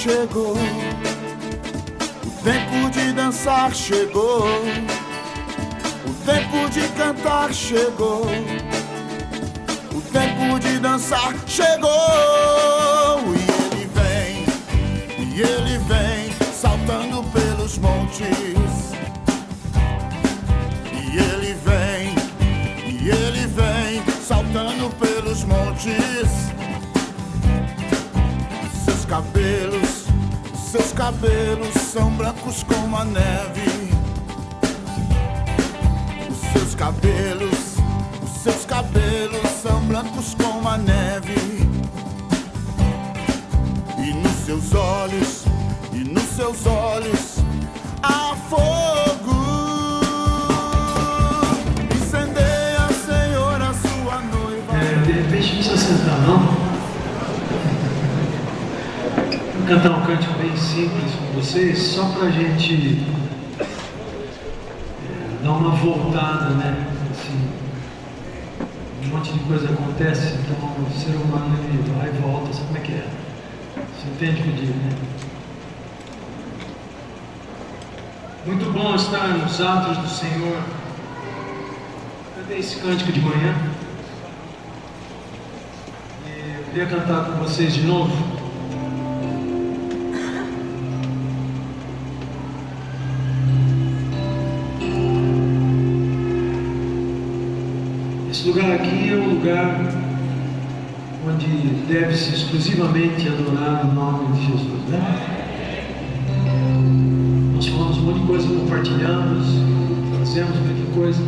Chegou, o tempo de dançar chegou, o tempo de cantar chegou, o tempo de dançar chegou. E ele vem, saltando pelos montes. E ele vem, saltando pelos montes. Seus cabelos são brancos como a neve. Os seus cabelos são brancos como a neve. E nos seus olhos há fogo. Incendeia, Senhor, a sua noiva. De repente não precisa sentar, não? Vou cantar um cântico bem simples com vocês, só pra gente dar uma voltada, né? Assim, um monte de coisa acontece, então o ser humano ele vai e volta, sabe como é que é? Você entende o que eu digo, né? Muito bom estar nos atos do Senhor. Cantei esse cântico de manhã e eu queria cantar com vocês de novo. Esse lugar aqui é um lugar onde deve-se exclusivamente adorar o nome de Jesus, né? Nós falamos um monte de coisa, compartilhamos, fazemos muita coisa,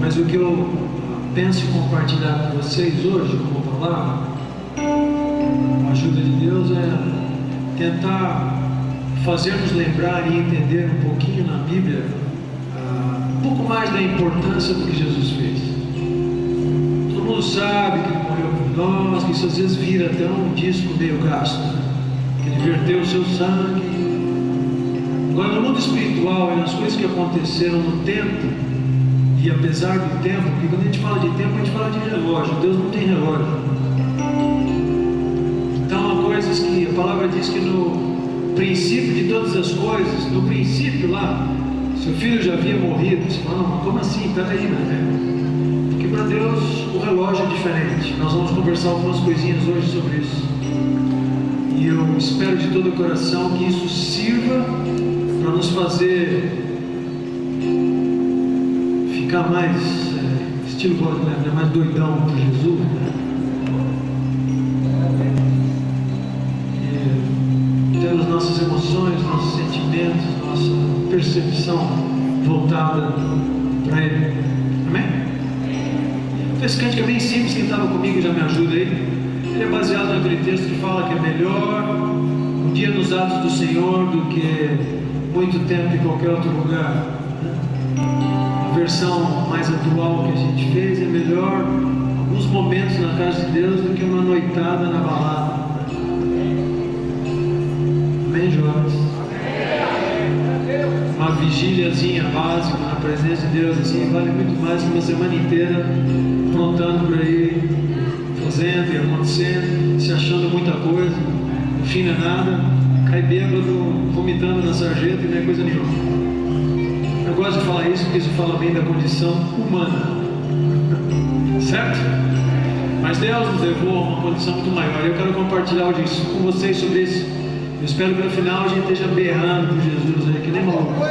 mas o que eu penso em compartilhar com vocês hoje, como palavra, com a ajuda de Deus, é tentar fazer-nos lembrar e entender um pouquinho na Bíblia, um pouco mais da importância do que Jesus fez. Todo mundo sabe que ele morreu por nós, que isso às vezes vira até um disco meio gasto, né? Que ele verteu o seu sangue. Agora, no mundo espiritual e nas coisas que aconteceram no tempo, e apesar do tempo, porque quando a gente fala de tempo, a gente fala de relógio. Deus não tem relógio. Então, há coisas que a palavra diz que no princípio de todas as coisas, no princípio lá, seu filho já havia morrido. Você fala, não, como assim? Peraí, né? Porque para Deus o relógio é diferente. Nós vamos conversar algumas coisinhas hoje sobre isso. E eu espero de todo o coração que isso sirva para nos fazer ficar mais estilo gospel, né? Mais doidão por Jesus, né? E ter as nossas emoções, nossos sentimentos, nossa percepção voltada para Ele. Amém? Então, esse cântico é bem simples, quem estava comigo já me ajuda aí. Ele é baseado naquele texto que fala que é melhor um dia nos atos do Senhor do que muito tempo em qualquer outro lugar. A versão mais atual que a gente fez é melhor alguns momentos na casa de Deus do que uma noitada na balada. Amém, jovens? Uma vigíliazinha básica na presença de Deus assim vale muito mais que uma semana inteira aprontando por aí, fazendo e acontecendo, se achando muita coisa, no fim não é nada, cai bêbado, vomitando na sarjeta e não é coisa nenhuma. Eu gosto de falar isso porque isso fala bem da condição humana, certo? Mas Deus nos levou a uma condição muito maior. Eu quero compartilhar hoje com vocês sobre isso. Eu espero que no final a gente esteja berrando por Jesus aí, que nem maluco.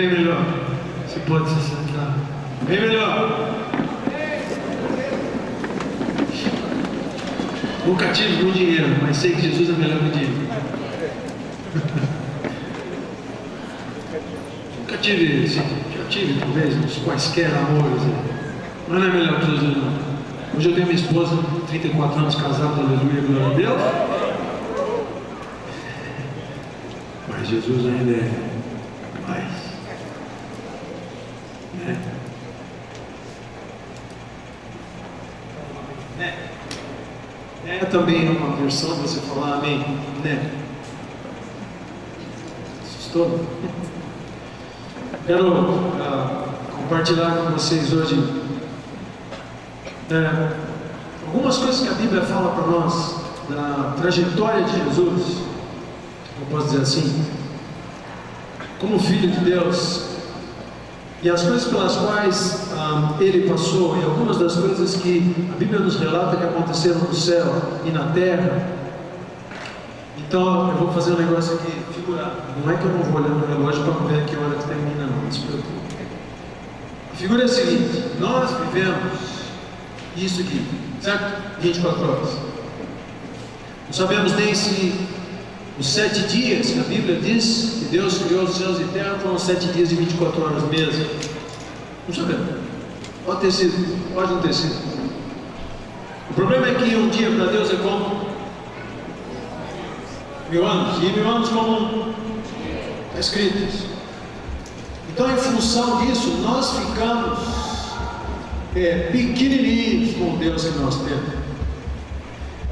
bem melhor. Você pode se sentar. Bem melhor. Nunca tive muito dinheiro, mas sei que Jesus é melhor que dinheiro. Nunca tive, já tive talvez uns quaisquer amores, mas não é melhor que Jesus não. Hoje eu tenho minha esposa, 34 anos casada, aleluia, glória a Deus. Mas Jesus ainda é mais. Né? É também uma versão de você falar amém, né? Assustou? Quero compartilhar com vocês hoje algumas coisas que a Bíblia fala para nós da trajetória de Jesus, eu posso dizer assim, como Filho de Deus, e as coisas pelas quais ele passou, e algumas das coisas que a Bíblia nos relata que aconteceram no céu e na terra. Então eu vou fazer um negócio aqui figurado. Não é que eu não vou olhar no relógio para ver a que hora que termina, não se preocupe. A figura é a seguinte: nós vivemos isso aqui, certo? 24 horas. Não sabemos nem se os 7 dias que a Bíblia diz que Deus criou os céus e terra foram 7 dias e 24 horas mesmo. Não sabemos. Pode ter sido, pode não ter sido. O problema é que um dia para Deus é como 1000 anos, e 1000 anos como está escrito isso. Então, em função disso, nós ficamos pequenininhos com o Deus que nós temos.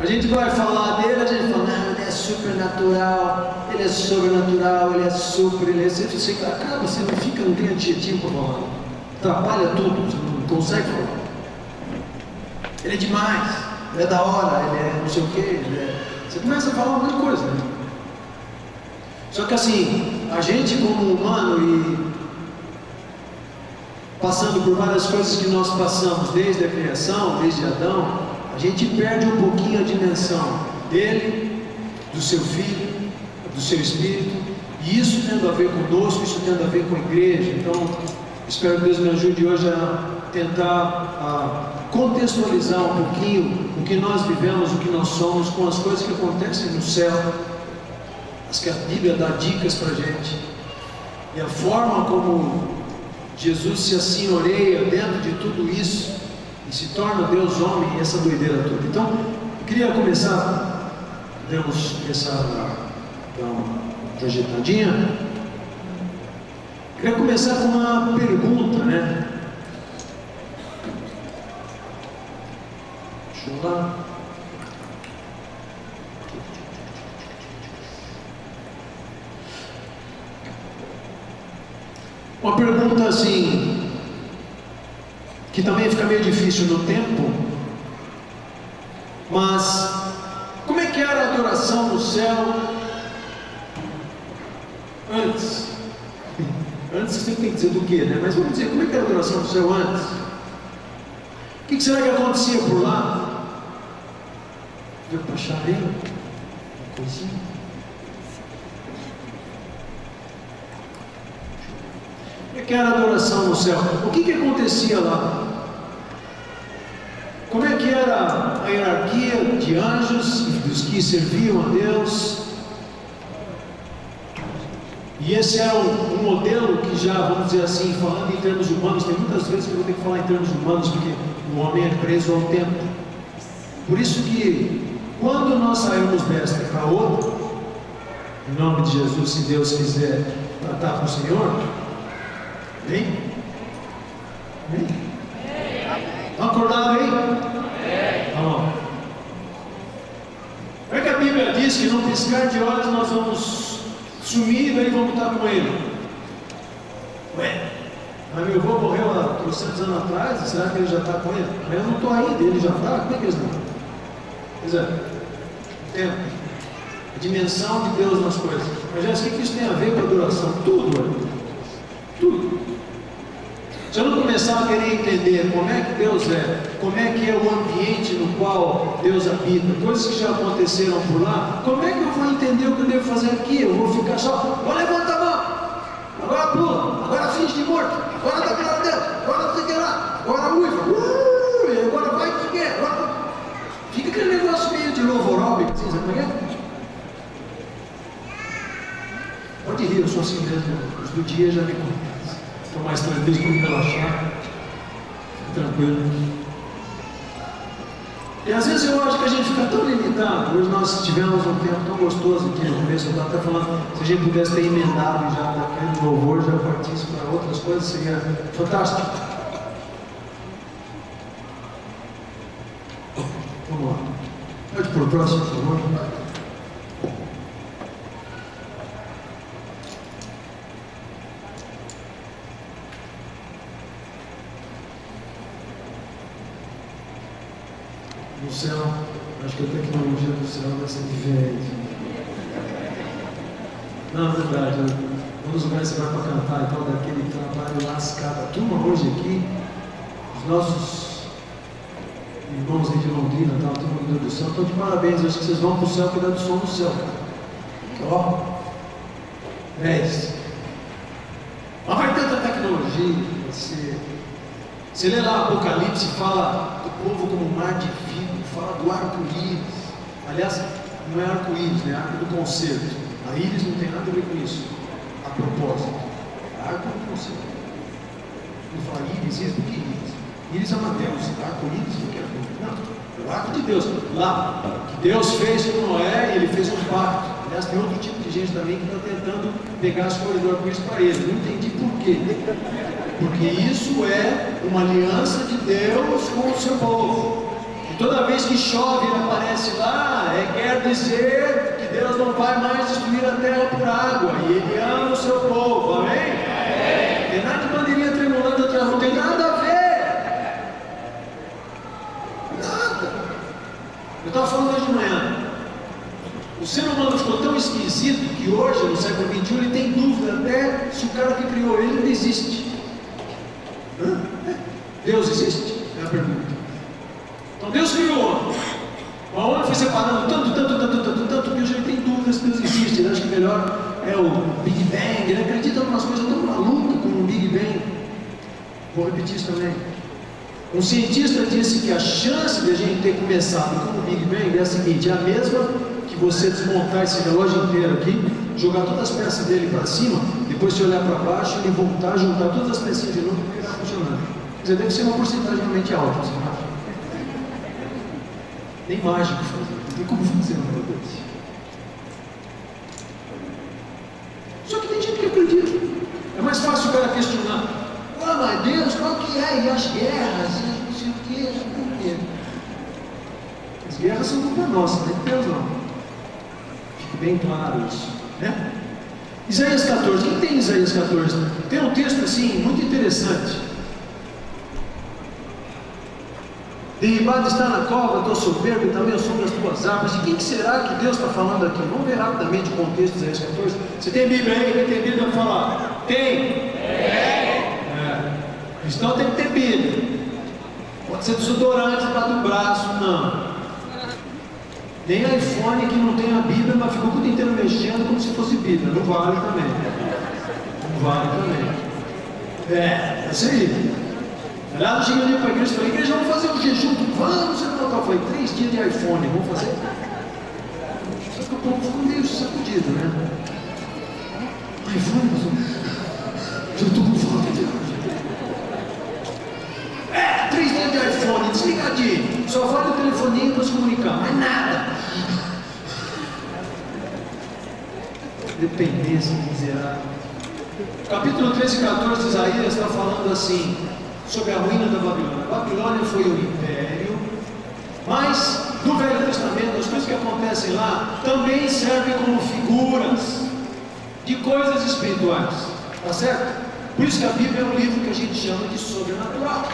A gente vai falar dele, a gente fala, não, ele é supernatural, ele é sobrenatural, ele é super, ele é... Você acaba, você não fica, não tem adjetivo para falar. Atrapalha tudo, você não consegue falar. Ele é demais, ele é da hora, ele é não sei o quê, Você começa a falar muita coisa, né? Só que assim, a gente como humano e passando por várias coisas que nós passamos desde a criação, desde Adão, a gente perde um pouquinho a dimensão dele, do seu filho, do seu espírito, e isso tendo a ver conosco, isso tendo a ver com a igreja. Então, espero que Deus me ajude hoje a tentar contextualizar um pouquinho o que nós vivemos, o que nós somos, com as coisas que acontecem no céu, as que a Bíblia dá dicas para a gente, e a forma como Jesus se assenhoreia dentro de tudo isso e se torna Deus homem, e essa doideira toda. Então, eu queria começar, podemos começar a dar uma projetadinha. Eu queria começar com uma pergunta, né? Deixa eu lá. Uma pergunta assim, que também fica meio difícil no tempo, mas como é que era a adoração no céu antes? Antes você tem que dizer do que, né? Mas vamos dizer, como é que era a adoração no céu antes? O que será que acontecia por lá? Deu para achar aí? Uma coisinha? Como é que era a adoração no céu? O que acontecia lá? Como é que era a hierarquia de anjos, dos que serviam a Deus? E esse era um modelo que já, vamos dizer assim, falando em termos humanos, tem muitas vezes que eu vou ter que falar em termos humanos, porque o homem é preso ao tempo. Por isso que, quando nós saímos desta para outra, em nome de Jesus, se Deus quiser tratar com o Senhor, vem? Vem? Estão acordados aí? Vamos. Como é que a Bíblia diz que num piscar de olhos nós vamos sumir e daí vamos estar com ele? Ué, mas meu avô morreu há 300 anos atrás, será que ele já está com ele? Mas eu não estou ainda, ele já está? Como é que eles não? Pois é, o tempo, a dimensão de Deus nas coisas. Mas já sei que isso tem a ver com a adoração, tudo, tudo. Se eu não começar a querer entender como é que Deus é, como é que é o ambiente no qual Deus habita, coisas que já aconteceram por lá, como é que eu vou entender o que eu devo fazer aqui? Eu vou ficar só, vou levantar a mão, agora pula, agora finge de morto, agora dá glória a Deus, agora não sei o que lá, agora uiva, e agora vai não sei o que, agora... Fica aquele negócio meio de louvor, assim, sabe como é? Pode rir, eu sou assim mesmo, os do dia já me conhecem. Estou mais tranquilo, como relaxar, tranquilo. E às vezes eu acho que a gente fica tão limitado. Hoje nós tivemos um tempo tão gostoso aqui no começo, eu estava até falando, se a gente pudesse ter emendado já daquele louvor, já partisse para outras coisas, seria fantástico. Vamos lá. Pode por próximo, por favor. No céu, acho que a tecnologia do céu vai ser diferente. Não, é verdade. Um dos lugares que você vai para cantar e tal, daquele trabalho lascado. A turma hoje aqui, os nossos irmãos aí de Londrina, tal, turma do Deus do céu, estão de parabéns. Acho que vocês vão para o céu cuidar do som do céu, cara. Ó, 10. Mas vai tanta tecnologia, você lê lá Apocalipse, fala do povo como um mar de vidro, fala do arco-íris. Aliás, não é arco-íris, né? Arco do concerto. A íris não tem nada a ver com isso. A propósito. Arco do concerto. Não fala íris, do que íris? Íris é uma deusa. Arco-íris não quer ver. Não, é o arco de Deus. Lá, que Deus fez com Noé e ele fez um pacto. Aliás, tem outro tipo de gente também que está tentando pegar as cores do arco-íris para ele. Não entendi por quê. Porque isso é uma aliança de Deus com o seu povo. E toda vez que chove ele aparece lá, quer dizer que Deus não vai mais destruir a terra por água. E ele ama o seu povo, amém? Tem nada de bandeirinha tremulando atrás, não tem nada a ver. Nada. Eu estava falando hoje de manhã. O ser humano ficou tão esquisito que hoje, no século XXI, ele tem dúvida até se o cara que criou ele ainda existe. Deus existe? É a pergunta. Então Deus criou o homem. O homem foi separando tanto que hoje ele tem dúvidas se Deus existe. Ele acha que melhor é o Big Bang. Ele acredita em umas coisas tão malucas como o Big Bang. Vou repetir isso também. Um cientista disse que a chance de a gente ter começado com o Big Bang é a seguinte: é a mesma que você desmontar esse relógio inteiro aqui, jogar todas as peças dele para cima, depois você olhar para baixo e voltar, juntar todas as pecinhas de novo e ele está funcionando. Quer dizer, deve ser uma porcentagem realmente alta, você não acha? Nem mágico fazer, não tem como fazer um negócio desse. Só que tem gente que acredita. É mais fácil o cara questionar: ah, mas Deus, qual que é? E as guerras, e não sei o que, por quê? As guerras são culpa nossa, não é de Deus não. Fique bem claro isso, né? Isaías 14, quem tem Isaías 14? Tem um texto assim, muito interessante. Derribado está na cova, teu soberbo, e também o som das tuas armas. De quem que será que Deus está falando aqui? Vamos ver rapidamente o contexto de Isaías 14. Você tem Bíblia aí? Quem tem Bíblia vai falar? Tem? Cristão tem que ter Bíblia. Pode ser desodorante para do braço, não. Nem iPhone que não tem a Bíblia, mas ficou o tempo inteiro mexendo como se fosse Bíblia. Não vale também. Não vale também. É isso aí. Aliás, eu cheguei ali para a igreja e falei: igreja, vamos fazer um jejum? Vamos, você não. Eu falei: 3 dias de iPhone, vamos fazer? Só que o povo ficou meio sacudido, né? iPhone, eu estou com fome. 3 dias de iPhone, desligadinho. Só vale o telefoninho para se comunicar, mais nada. Dependência miserável. Capítulo 13 e 14 de Isaías está falando assim, sobre a ruína da Babilônia. A Babilônia foi um império, mas no Velho Testamento as coisas que acontecem lá também servem como figuras de coisas espirituais, tá certo? Por isso que a Bíblia é um livro que a gente chama de sobrenatural.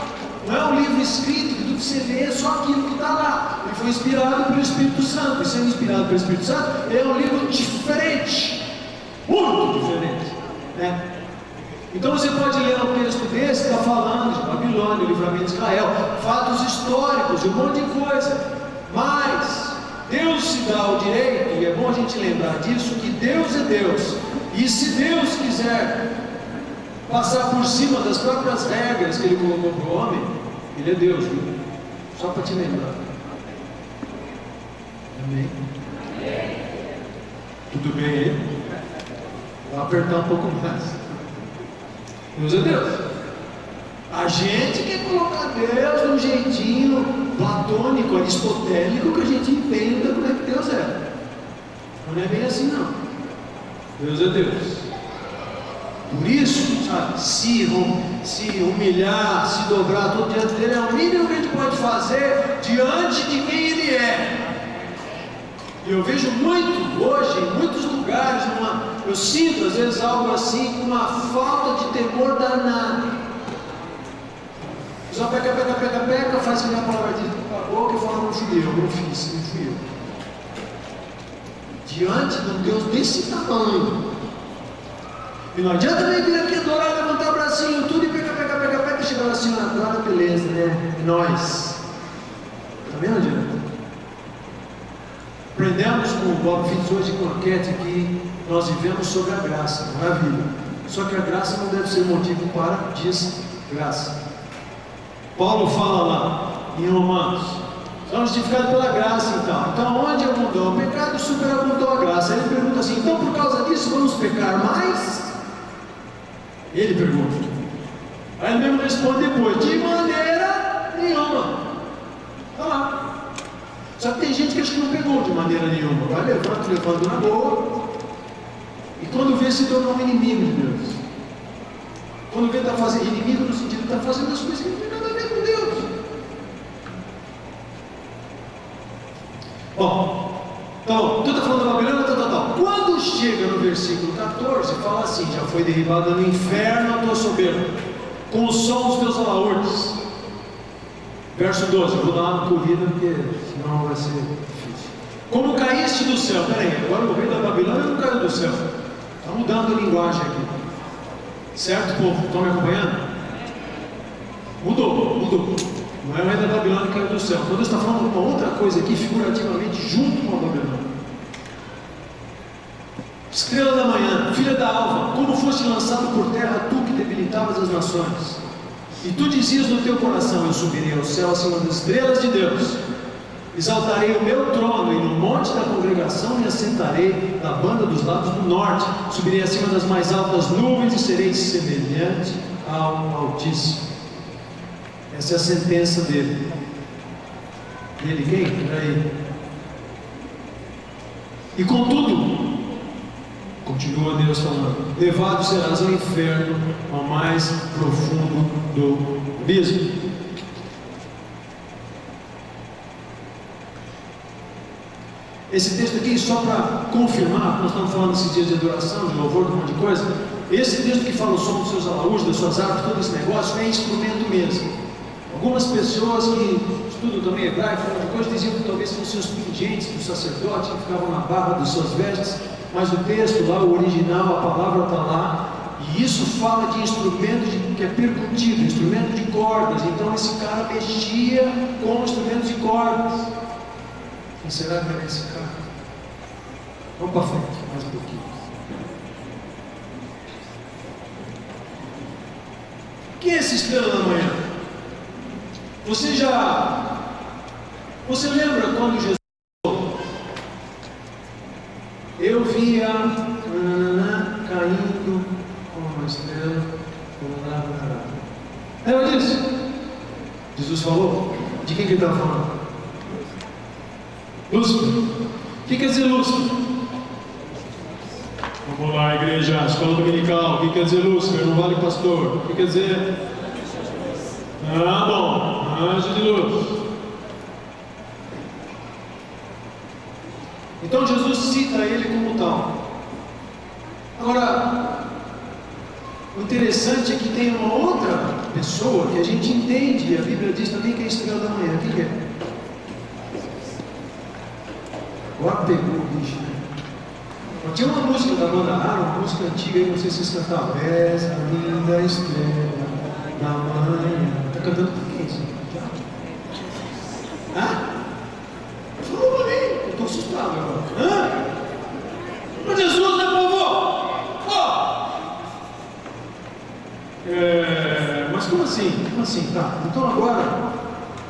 Não é um livro escrito que tudo que você lê é só aquilo que está lá. Ele foi inspirado pelo Espírito Santo, e sendo inspirado pelo Espírito Santo, é um livro diferente, muito diferente, né? Então você pode ler um texto desse que está falando de Babilônia, o livramento de Israel, fatos históricos, um monte de coisa. Mas Deus se dá o direito, e é bom a gente lembrar disso, que Deus é Deus. E se Deus quiser passar por cima das próprias regras que Ele colocou para o homem, Ele é Deus, viu? Só para te lembrar. Amém? Tudo bem aí? Vou apertar um pouco mais. Deus é Deus. A gente quer colocar Deus num jeitinho platônico, aristotélico, que a gente entenda como é que Deus é. Mas não é bem assim, não. Deus é Deus. Por isso, sabe, se humilhar, se dobrar todo diante dele, é o mínimo que a gente pode fazer diante de quem Ele é. E eu vejo muito hoje, em muitos lugares, eu sinto às vezes algo assim, uma falta de temor danado. Só peca, faz que a palavra diz a boca e fala, não fui eu, não fiz, não fui eu. Diante de um Deus desse tamanho. E não adianta nem vir aqui adorar, levantar o bracinho, tudo e peca, chegar lá assim, adora, beleza, né? É nós. Também não adianta. Aprendemos com o Bob Fitz hoje com a Cat que nós vivemos sobre a graça, maravilha. Só que a graça não deve ser motivo para desgraça. Paulo fala lá em Romanos, somos justificados pela graça então. Então onde abundou o pecado, superabundou a graça. Ele pergunta assim, então por causa disso vamos pecar mais? Ele pergunta. Aí ele mesmo responde depois, de maneira nenhuma. Está lá. Só que tem gente que acha que não pegou de maneira nenhuma. Vai levando na boa. E quando vê, se tornou um inimigo de Deus. Quando vê, está fazendo inimigo no sentido de está fazendo as coisas que não tem nada a ver com Deus. Bom, então, tu está falando da Babilônia, tal. Quando chega no versículo 14, fala assim, já foi derribada no inferno a tua soberba, com o som dos teus alaúdes. Verso 12, eu vou dar uma corrida porque senão vai ser difícil. Como caíste do céu, peraí, agora o rei da Babilônia não caiu do céu. Está mudando a linguagem aqui. Certo, povo? Estão me acompanhando? Mudou. Não é o rei da Babilônia que caiu do céu. Então Deus está falando de uma outra coisa aqui, figurativamente, junto com a Babilônia. Estrela da manhã, filha da alva, como foste lançado por terra, tu que debilitavas as nações. E tu dizias no teu coração, eu subirei ao céu acima das estrelas de Deus. Exaltarei o meu trono, e no monte da congregação me assentarei na banda dos lados do norte. Subirei acima das mais altas nuvens e serei semelhante ao Altíssimo. Essa é a sentença dele. Dele quem? Peraí. E contudo, continua Deus falando, levado serás ao inferno, ao mais profundo do abismo. Esse texto aqui, só para confirmar, nós estamos falando desses dias de adoração, de louvor, de um monte de coisa. Esse texto que fala o som dos seus alaúdes, das suas harpas, todo esse negócio, é instrumento mesmo. Algumas pessoas que estudam também hebraico, coisa, diziam que talvez fossem os pingentes dos sacerdotes que ficavam na barra das suas vestes, mas o texto lá, o original, a palavra está lá, e isso fala de instrumento que é percutido, instrumento de cordas. Então esse cara mexia com instrumentos de cordas. Quem será que é esse cara? Vamos para frente, mais um pouquinho. Quem é essa estrela da manhã? Você lembra quando Jesus falou? Eu via caindo como uma estrela. Lembra disso? Jesus falou? De quem que ele estava falando? Lúcifer. O que quer dizer Lúcifer? Vamos lá, igreja, escola dominical. O que quer dizer Lúcifer? Não vale pastor. O que quer dizer? Ah, bom, anjo de luz. Então Jesus cita ele como tal. Agora, o interessante é que tem uma outra pessoa que a gente entende, e a Bíblia diz também que é a estrela da manhã. Quem é? Agora pegou o bicho, né? Tinha uma música da banda Rara, uma música antiga aí, não sei se vocês cantavam. Essa linda estrela da manhã. Está cantando por quê isso? Hã? Falou para mim, eu estou assustado agora. Hã? Mas Jesus, né, povo? Ó! assim, tá? Então agora,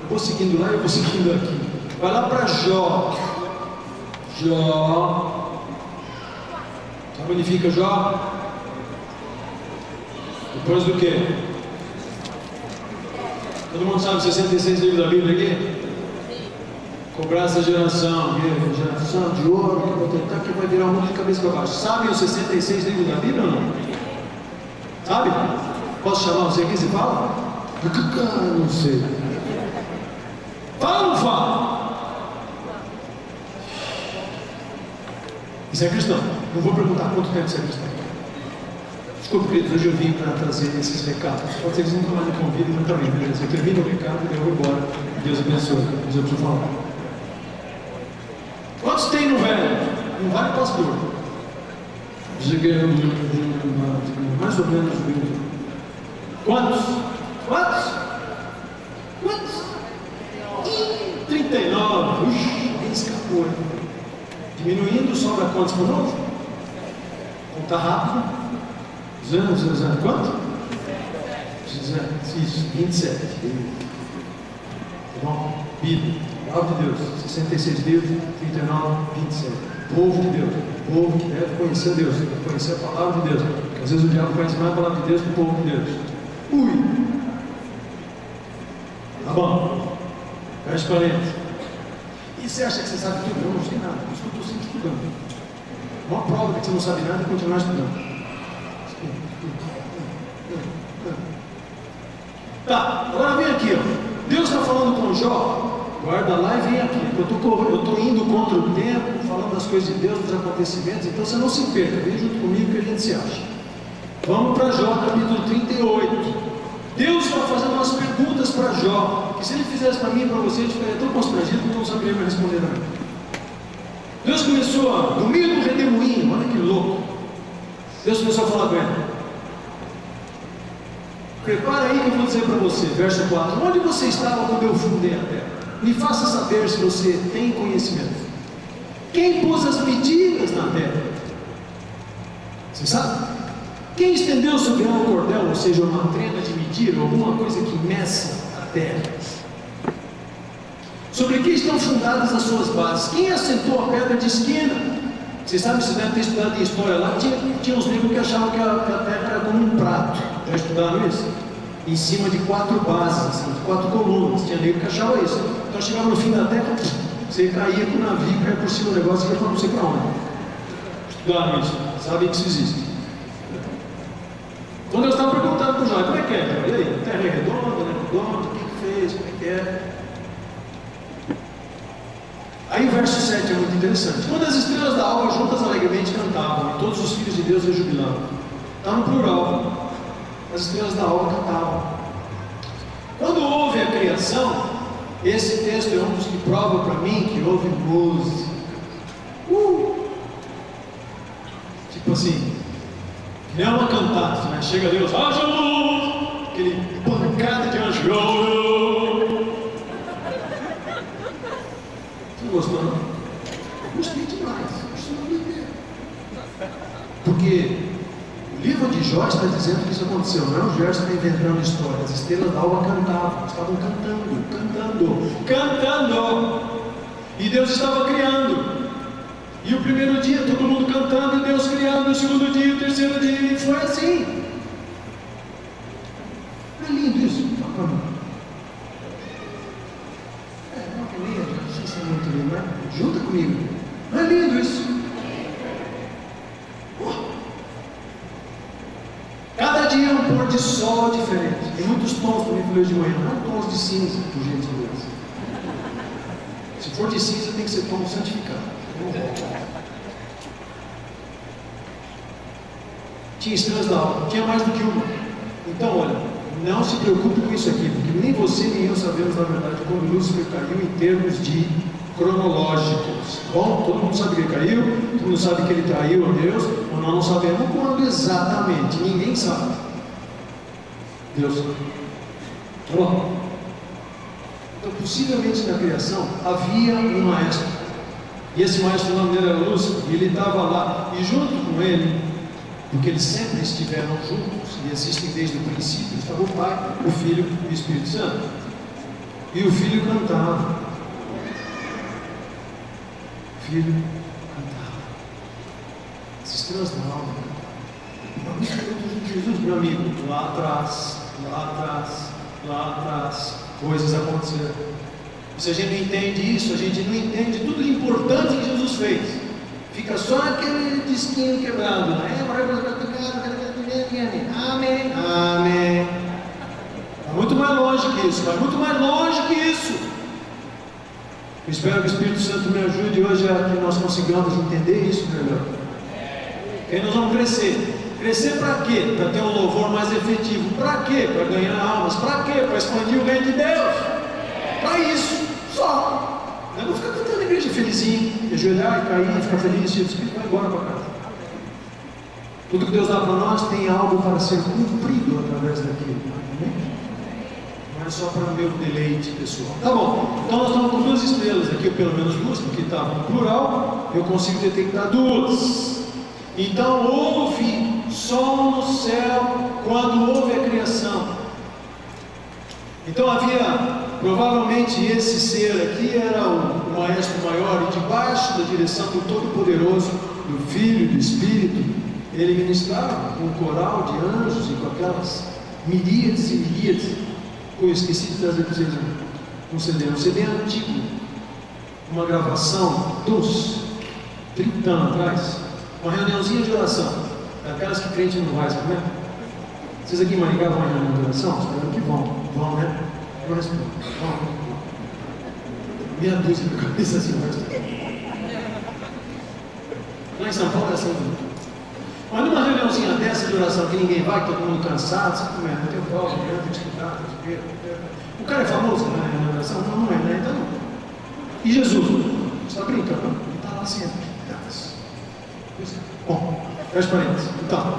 eu vou seguindo lá e eu vou seguindo aqui. Vai lá para Jó. Sabe onde fica Jó? Depois do quê? Todo mundo sabe 66 livros da Bíblia aqui? Cobrar essa geração de ouro, que vou tentar, que vai virar um mundo de cabeça para baixo. Sabem os 66 livros da Bíblia ou não? Sabe? Posso chamar você aqui? Você fala? Não sei. Fala ou não fala? Isso é cristão. Não vou perguntar quanto tempo você é cristão. Desculpe, queridos, hoje eu vim para trazer esses recados. Pode ser que vocês nunca mais me convidem, mas também, beleza? Eu termino o recado e eu vou embora. Deus abençoe. Deus eu preciso falar. Quantos tem no velho? Não vale pastor. Mais ou menos. Quantos? 39. Nem escapou. Diminuindo, sobra quantos por novo? Conta rápido. Quanto? Isso, 27. Tá bom? Bíblia, palavra de Deus, 66 livros, 39, 27. Povo de Deus, povo que deve conhecer Deus, deve conhecer a palavra de Deus. Porque às vezes o diabo conhece mais a palavra de Deus que o povo de Deus. Tá bom? Fecha parênteses. E você acha que você sabe tudo? Eu não sei nada, por isso que eu estou sempre estudando. Uma prova de que você não sabe nada é continuar estudando. Tá, agora vem aqui, ó. Deus está falando com Jó, guarda lá e vem aqui. Eu estou indo contra o tempo, falando das coisas de Deus, dos acontecimentos, então você não se perca, vem junto comigo que a gente se acha. Vamos para Jó, capítulo 38. Deus está fazendo umas perguntas para Jó, que se ele fizesse para mim e para você, a gente ficaria tão constrangido que não saberia mais responder nada. Deus começou a dormir no redemoinho, olha que louco. Deus começou a falar com ele. Prepara aí que eu vou dizer para você, verso 4. Onde você estava quando eu fundei a terra? Me faça saber se você tem conhecimento. Quem pôs as medidas na terra? Você sabe? Quem estendeu sobre ela um cordel, ou seja, uma trena de medir, ou alguma coisa que meça a terra? Sobre que estão fundadas as suas bases? Quem assentou a pedra de esquina? Vocês sabem, vocês devem ter estudado em história lá, tinha uns livros que achavam que a terra era como um prato. Já estudaram isso? Em cima de 4 bases, assim, de 4 colunas. Tinha livro que achava isso. Então chegava no fim da terra, você caía com o navio, caía por cima do negócio e ia para não sei para onde. Estudaram isso, sabem que isso existe. Quando eu estava perguntando para o Jó, como é que é? E aí, a terra é redonda, não é redonda? O que fez? Como é que é? Aí o verso 7 é muito interessante. Quando as estrelas da alva juntas alegremente cantavam, e todos os filhos de Deus rejubilavam. Está no plural. As estrelas da alva cantavam. Quando houve a criação, esse texto é um dos que prova para mim que houve música. Tipo assim, que não é uma cantata, né? Chega Deus, haja luz, aquele pancada de anjo. Não gostou, não? Gostei demais. Porque o livro de Jó está dizendo que isso aconteceu. Não é o Gerson que está inventando história. As estrelas da alva cantavam. Estavam cantando. E Deus estava criando. E o primeiro dia, todo mundo cantando, e Deus criando. O segundo dia, o terceiro dia. E foi assim. Não é lindo isso? Muito lindo, né? Junta comigo. Não é lindo isso? Cada dia é um pôr de sol diferente. Tem muitos tons também para hoje de manhã. Não tons de cinza, por gentileza. Se for de cinza, tem que ser tom santificado. Tinha estrelas da alva, tinha mais do que uma. Então, olha, não se preocupe com isso aqui, porque nem você nem eu sabemos, na verdade, quando Lúcifer caiu em termos de cronológicos. Bom, todo mundo sabe que ele caiu, todo mundo sabe que ele traiu a Deus, mas nós não sabemos quando exatamente, ninguém sabe. Deus sabe. Bom, então, possivelmente na criação havia um maestro, e esse maestro, o nome dele era Lúcifer, e ele estava lá, e junto com ele porque eles sempre estiveram juntos e existem desde o princípio. Estava o Pai, o Filho e o Espírito Santo. E o Filho cantava. O Filho cantava. As estrelas da alma. Jesus, meu amigo, lá atrás, coisas aconteceram. E se a gente não entende isso, a gente não entende tudo de importante que Jesus fez. Fica só aquele disquinho quebrado. Amém, amém. Vai muito mais longe que isso, vai muito mais longe que isso. Eu espero que o Espírito Santo me ajude hoje a que nós consigamos entender isso melhor. E aí nós vamos crescer. Crescer para quê? Para ter um louvor mais efetivo. Para quê? Para ganhar almas. Para quê? Para expandir o reino de Deus. Para isso, só. Eu não ficar cantando na igreja felizinho, ajoelhar e cair, ficar feliz, cheio do Espírito, vai embora para casa. Tudo que Deus dá para nós tem algo para ser cumprido através daquilo. Amém? Não é só para o meu deleite pessoal. Tá bom, então nós estamos com 2 estrelas aqui, ou pelo menos 2, porque estava no plural, eu consigo detectar 2. Então houve som no céu quando houve a criação. Então havia, provavelmente esse ser aqui era o maestro maior, e debaixo da direção do Todo-Poderoso, do Filho, do Espírito, ele ministrava com um coral de anjos e com aquelas miríades e miríades. Eu esqueci de trazer para vocês um CD antigo, uma gravação dos 30 anos atrás, uma reuniãozinha de oração, daquelas que crente não vai, sabe, né? Vocês aqui em Maringá vão em reunião de oração? Espero que vão, né? Não respondo, vão. Meia dúzia na cabeça assim, não respondo. Lá em São Paulo é assim. Mas numa reuniãozinha dessa de oração que ninguém vai, todo mundo cansado, sabe como é? Não tem prova, não tem que estudar, tem que ver. O cara é famoso na reunião de oração? Não é, né? Então não. E Jesus? Você está brincando? Ele está lá sempre. Bom, fecha parênteses. Então,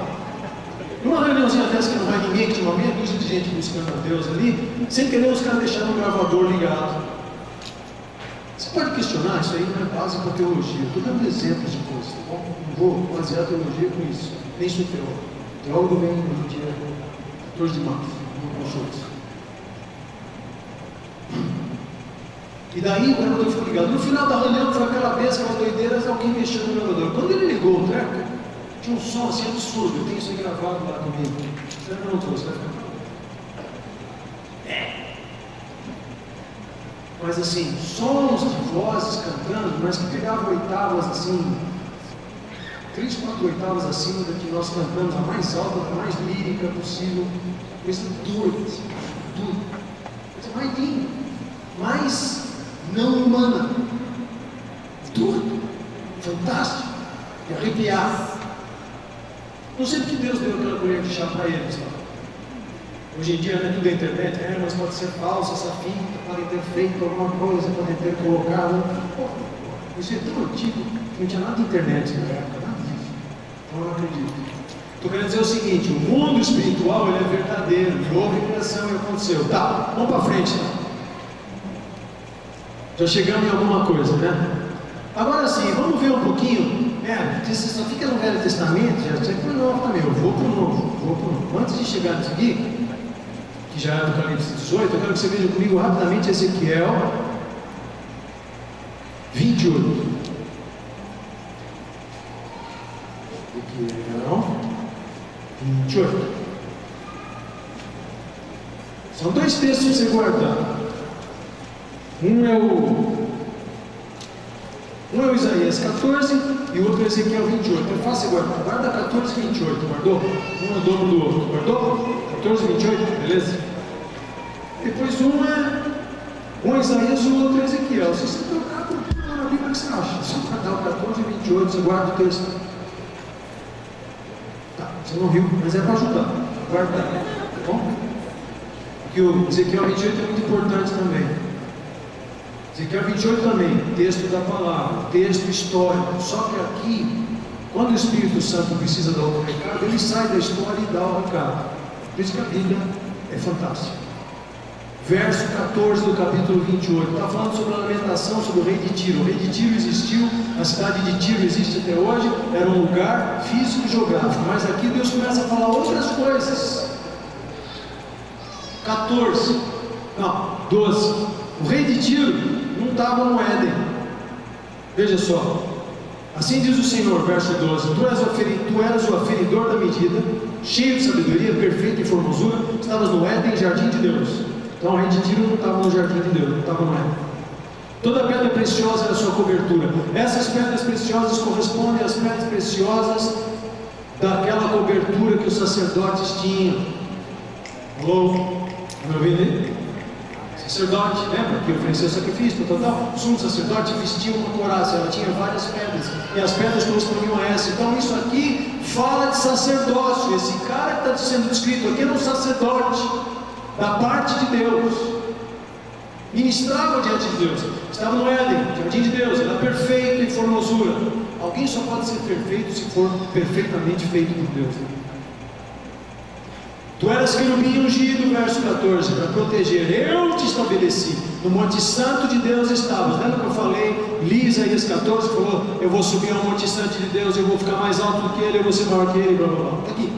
numa reuniãozinha dessa que não vai ninguém, que tinha uma meia dúzia de gente buscando a Deus ali, sem querer os caras deixaram o gravador ligado. Você pode questionar, isso aí não é base para teologia. Estou dando exemplos de coisas, tá bom? Não vou basear a teologia com isso. Nem sou teólogo. Teólogo vem no dia 14 de março, no Schultz. E daí o gravador ficou ligado. No final da reunião foi aquela vez, aquela doideira, alguém mexeu no gravador. Quando ele ligou o treco, tinha um som assim absurdo. Eu tenho isso aí gravado lá comigo. Você não trouxe, vai ficar. Mas assim, sons de vozes cantando, mas que pegavam oitavas assim, 3, 4 oitavas acima da que nós cantamos, a mais alta, a mais lírica possível. Coisa doida, assim, doida. Coisa mais linda, mais não humana. Doido, fantástico, de arrepiar. Não sei porque Deus deu aquela colher de chá para eles lá. Hoje em dia, né, tudo é internet, mas pode ser falso, essa fita, podem ter feito alguma coisa, podem ter colocado. Isso é tão antigo, não tinha nada de internet na época, nada disso. Então eu não acredito. Estou querendo dizer o seguinte: o mundo espiritual ele é verdadeiro, e houve criação e aconteceu. Tá, vamos para frente. Tá? Já chegamos em alguma coisa, né? Agora sim, vamos ver um pouquinho. Você só fica no Velho Testamento, já sei para o Novo também. Eu vou para o Novo. Antes de chegar nisso aqui, que já é Apocalipse 18, eu quero que você veja comigo rapidamente Ezequiel 28. Ezequiel 28. São 2 textos para você guardar. Um é o Isaías 14 e o outro é Ezequiel 28. É fácil guardar. Guarda 14 e 28, guardou? Um é o dobro do outro, guardou? 14 e 28, beleza? Depois um é Isaías e o outro é Ezequiel. Se você trocar por tudo na Bíblia, o que você acha? Se você guardar o 14 e 28, você guarda o texto. Tá, você não viu, mas é para ajudar. Guardar, tá bom? Porque o Ezequiel 28 é muito importante também. Ezequiel 28 também, texto da palavra, texto histórico. Só que aqui, quando o Espírito Santo precisa dar um recado, ele sai da história e dá o recado. Por isso que a Bíblia é fantástica. verso 14 do capítulo 28. Está falando sobre a lamentação sobre o rei de Tiro. O rei de Tiro existiu, a cidade de Tiro existe até hoje, era um lugar físico e geográfico, mas aqui Deus começa a falar outras coisas. 12. O rei de Tiro não estava no Éden. Veja só. Assim diz o Senhor, verso 12: Tu eras o aferidor da medida, cheio de sabedoria, perfeito em formosura, estavas no Éden, jardim de Deus. Então o rei de Tiro não estava no jardim de Deus, não estava no Éden. Toda pedra preciosa era a sua cobertura. Essas pedras preciosas correspondem às pedras preciosas daquela cobertura que os sacerdotes tinham. Alô? Está me ouvindo aí? Sacerdote, lembra que ofereceu sacrifício, o sumo sacerdote vestia uma couraça, ela tinha várias pedras, e as pedras correspondiam a essa. Então isso aqui fala de sacerdócio. Esse cara que está sendo descrito aqui era um sacerdote da parte de Deus, ministrava diante de Deus, estava no Éden, jardim de Deus, era perfeito em formosura. Alguém só pode ser perfeito se for perfeitamente feito por Deus. Tu eras querubim ungido, verso 14, para proteger. Eu te estabeleci. No Monte Santo de Deus estavas. Lembra que eu falei? Li Isaías 14, falou: eu vou subir ao Monte Santo de Deus, eu vou ficar mais alto do que ele, eu vou ser maior que ele, blá blá blá. Está aqui.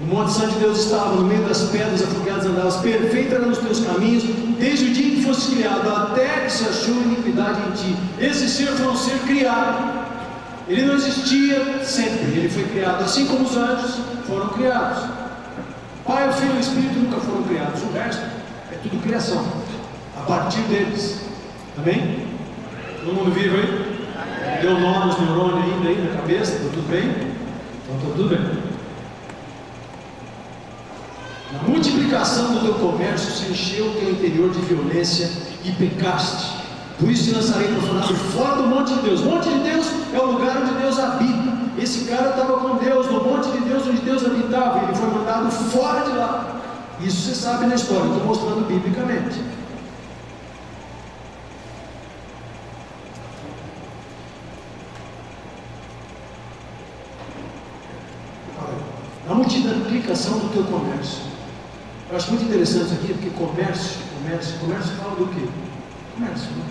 No Monte Santo de Deus estava, no meio das pedras afogueadas andavas, perfeito era nos teus caminhos, desde o dia em que foste criado, até que se achou iniquidade em ti. Esse ser foi um ser criado. Ele não existia sempre, ele foi criado, assim como os anjos foram criados. Pai, o Filho e o Espírito nunca foram criados, o resto é tudo criação, a partir deles. Amém? Todo mundo vivo aí? Deu nó nos neurônios ainda aí na cabeça? Está tudo bem? Então está tudo bem. Na multiplicação do teu comércio se encheu o teu interior de violência e pecaste. Por isso te lançarei profanado fora do monte de Deus. O monte de Deus é o lugar onde Deus habita. Esse cara estava com Deus, no monte de Deus onde Deus habitava. Ele foi mandado fora de lá. Isso você sabe na história, eu estou mostrando biblicamente. Na multiplicação do teu comércio. Eu acho muito interessante isso aqui, porque comércio fala do quê? Comércio, né?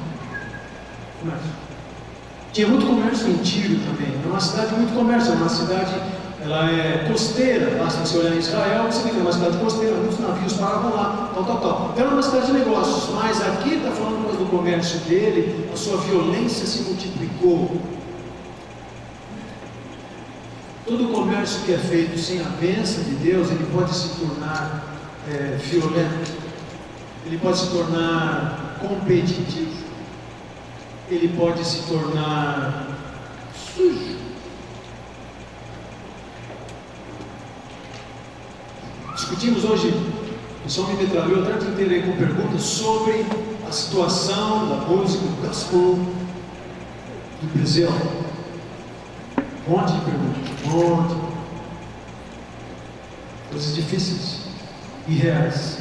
Comércio. Tinha muito comércio em Tiro também. É uma cidade muito comércio, é uma cidade, ela é costeira. Lá, se você olhar em Israel, você vê que é uma cidade costeira, muitos navios paravam lá, tal. Então é uma cidade de negócios, mas aqui está falando mais do comércio dele, a sua violência se multiplicou. Todo comércio que é feito sem a bênção de Deus, ele pode se tornar violento, ele pode se tornar competitivo, ele pode se tornar sujo. Discutimos hoje, o pessoal me metralhou a tarde inteira aí com perguntas sobre a situação da música, do gospel, do Brasil. Um monte de perguntas, coisas difíceis e reais.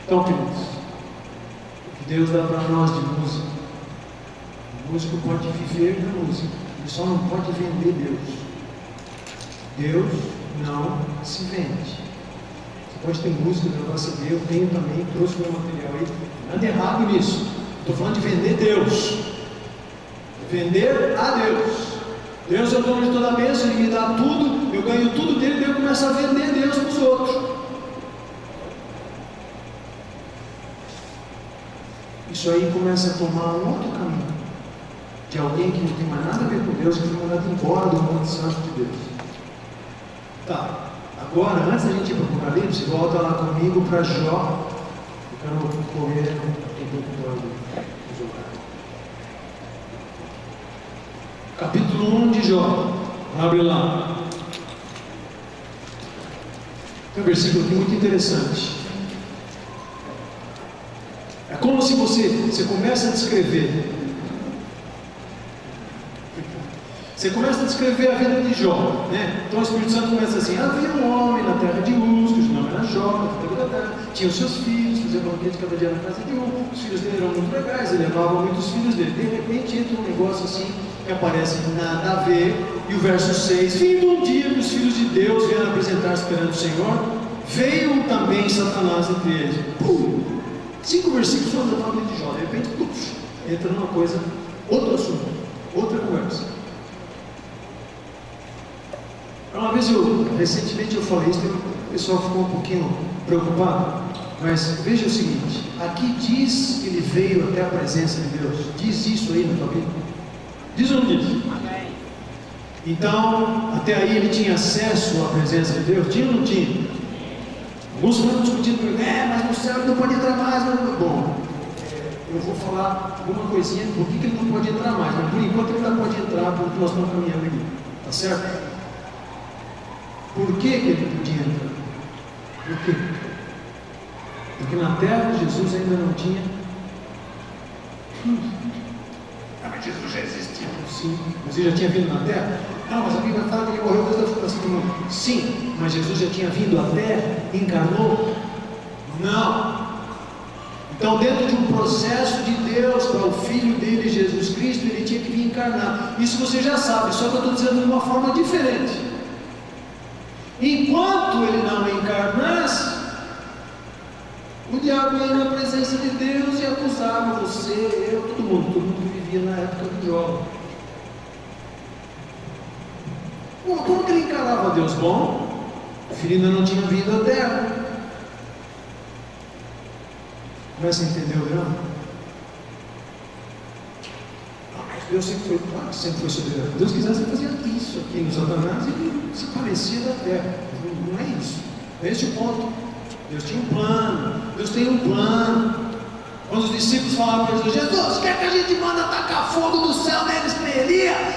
Então, queridos, o que Deus dá para nós de música, o músico pode viver da música, ele só não pode vender Deus. Deus não se vende. Você pode ter música, gravar CD, eu tenho também, trouxe meu material aí, nada errado nisso. Estou falando de vender Deus, vender a Deus. Deus é o dono de toda a bênção, Ele me dá tudo, eu ganho tudo dele, daí eu começo a vender Deus para os outros. Isso aí começa a tomar um outro caminho, de alguém que não tem mais nada a ver com Deus, que foi mandado embora do Monte Santo de Deus. Tá, agora, antes da gente ir para o Apocalipse, volta lá comigo para Jó. Eu quero correr no jogar. Capítulo 1 de Jó, abre lá. Tem um versículo aqui muito interessante. É como se você começa a descrever. Você começa a descrever a vida de Jó, né? Então o Espírito Santo começa assim: havia um homem na terra de Uz, cujo nome era Jó, da terra, tinha os seus filhos, fazia banquete cada dia na casa de um. Os filhos dele eram muito legais, ele levava muitos filhos dele. De repente entra um negócio assim que aparece nada a ver, e o verso 6: vindo um dia que os filhos de Deus vieram apresentar-se perante o Senhor, veio também Satanás entre eles. Pum! 5 versículos falando da família de Jó. De repente, entra numa coisa, outro assunto, outra conversa. Uma vez recentemente eu falei isso, o pessoal ficou um pouquinho preocupado, mas veja o seguinte: aqui diz que ele veio até a presença de Deus. Diz isso aí na tua Bíblia? Diz ou não diz? Então, até aí ele tinha acesso à presença de Deus? Tinha ou não tinha? Alguns foram discutindo, mas no céu ele não pode entrar mais. Bom, eu vou falar alguma coisinha, por que ele não pode entrar mais, mas por enquanto ele ainda pode entrar, porque nós estamos caminhando aqui, tá certo? Por que ele podia entrar? Por quê? Porque na terra Jesus ainda não tinha. Mas Jesus já existia. Sim, mas ele já tinha vindo na terra? Não, mas a Bíblia fala que ele morreu desde a fundação do mundo. Sim, mas Jesus já tinha vindo à terra, encarnou? Não. Então, dentro de um processo de Deus para o Filho dele, Jesus Cristo, ele tinha que vir encarnar. Isso você já sabe, só que eu estou dizendo de uma forma diferente. Enquanto ele não encarnasse, o diabo ia na presença de Deus e acusava você, eu, todo mundo que vivia na época do Jó. Bom, como que ele encarava Deus? Bom, o filho ainda não tinha vindo à terra. Mas você entendeu, não? Deus sempre foi soberano. Se Deus quisesse, ele fazia isso aqui no Satanás e ele se parecia da terra. Não é isso. É esse o ponto. Deus tinha um plano. Deus tem um plano. Quando os discípulos falaram para Jesus: Jesus, quer que a gente manda atacar fogo do céu neles para Elias?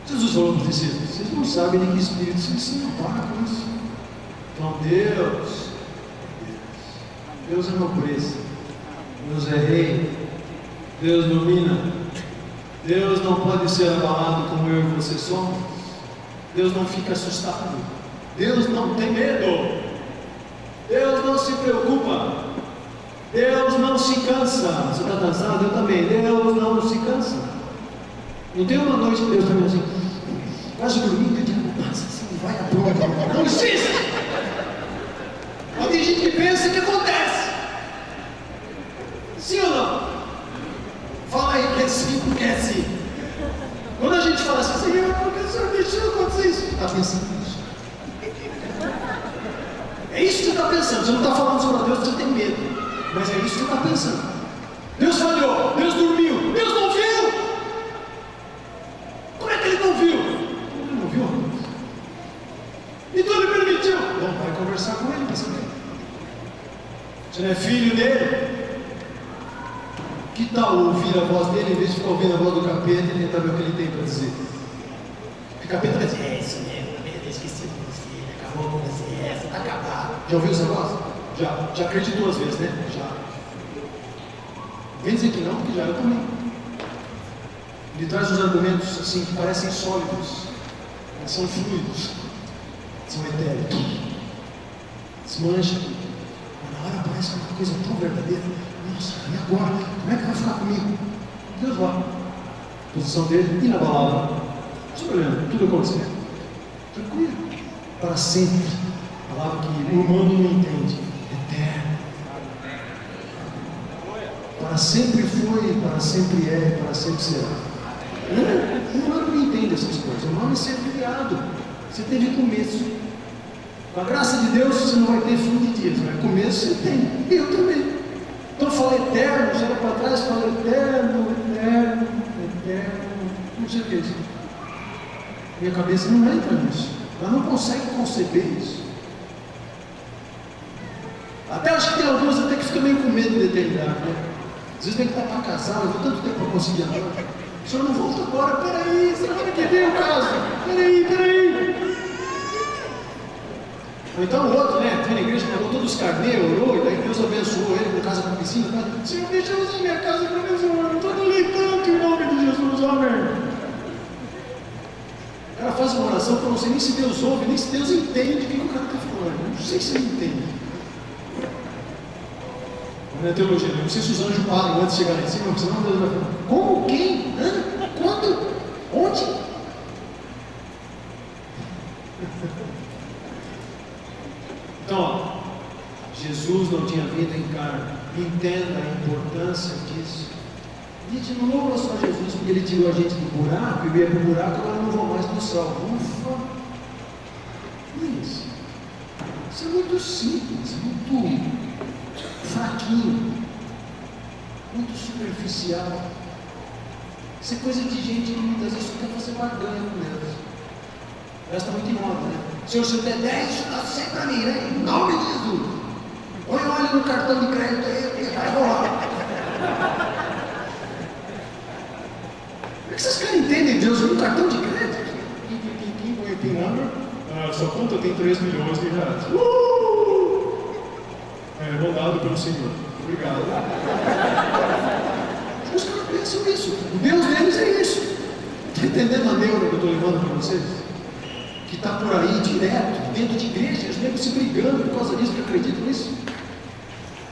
Jesus falou para os discípulos: vocês não sabem de que espírito vocês se para com isso. Então Deus é nobreza. Deus é rei. Deus domina. Deus não pode ser abalado como eu e você somos. Deus não fica assustado. Deus não tem medo. Deus não se preocupa. Deus não se cansa. Você está cansado? Eu também. Deus não se cansa. Não tem uma noite que Deus está me assim, quase dormindo, eu digo, nossa, assim, vai a prova. Não existe. Mas tem gente que pensa que acontece. Sim ou não? Fala aí que é sim, porque é sim. Quando a gente fala assim, Senhor, por que o Senhor deixou acontecer isso? Está pensando nisso. É isso que você está pensando. Você não está falando sobre Deus, você tem medo. Mas é isso que você está pensando. Deus falhou, Deus dormiu, Deus não viu. Como é que ele não viu? Ele não viu. Então ele permitiu. Bom, vai conversar com ele para saber. Você não é filho dele? Que tal ouvir a voz dele em vez de ficar ouvindo a voz do capeta e tentar ver o que ele tem para dizer? O capeta vai dizer: é isso mesmo, eu esqueci de você, acabou com você, você está acabado. Já ouviu essa voz? Já acreditou às vezes, né? Já. Vem dizer que não, porque já eu também. Ele traz uns argumentos assim que parecem sólidos, mas são fluidos, são etéreos, desmancha. Na hora parece uma coisa tão verdadeira. Nossa, e agora? Como é que vai ficar comigo? Deus vai. Posição dele inabalável. Só olhando, tudo acontecendo. Tranquilo. Para sempre. Palavra que o humano não entende. Eterno. Para sempre foi, para sempre é, para sempre será. O humano não entende essas coisas. O humano é ser criado. Você teve começo. Com a graça de Deus você não vai ter fim de dias, mas começo você tem. Eu também. Então fala eterno, já para trás, fala eterno. Não sei o que é isso. Minha cabeça não entra nisso. Ela não consegue conceber isso. Até acho que tem algumas até que ficam meio com medo de eternidade, né? Às vezes tem que estar para casar, levou tanto tempo para conseguir andar. O senhor não volta agora, peraí, semana que vem o caso. Peraí. Ou então o outro, né? Foi na igreja, pegou todos os carneiros, orou, e daí Deus abençoou ele com casa com piscina. Tá? Senhor, deixa eu usar minha casa para mim, Senhor. Eu estou dolendo tanto em nome de Jesus, amém. O cara faz uma oração que eu não sei nem se Deus ouve, nem se Deus entende o que o cara está falando. Não sei se ele entende. Na teologia, não sei se os anjos param antes de chegar lá em cima, porque senão Deus vai falar: como? Quem? Hã? Quando? Onde? entenda a importância disso. E de novo é só Jesus, porque Ele tirou a gente do buraco, eu ia para o buraco, agora eu não vou mais no céu. Ufa! Não é isso. Isso é muito simples, muito fraquinho, muito superficial. Isso é coisa de gente que muitas vezes só quer fazer barganha com Deus. Ela está muito em moda, né? Senhor, se eu der 10, isso dá 100 para mim, né? Em nome de Jesus. Põe óleo no cartão de crédito aí, porque vai rolar. Como é que vocês caras entendem Deus no cartão de crédito? Põe o PIN number. Sua conta tem 3 milhões de reais. Mandado pelo Senhor. Obrigado. Os caras pensam isso. O Deus deles é isso. Está entendendo a neura que eu estou levando para vocês? Que está por aí direto, dentro de igrejas, mesmo se brigando por causa disso, que acreditam nisso.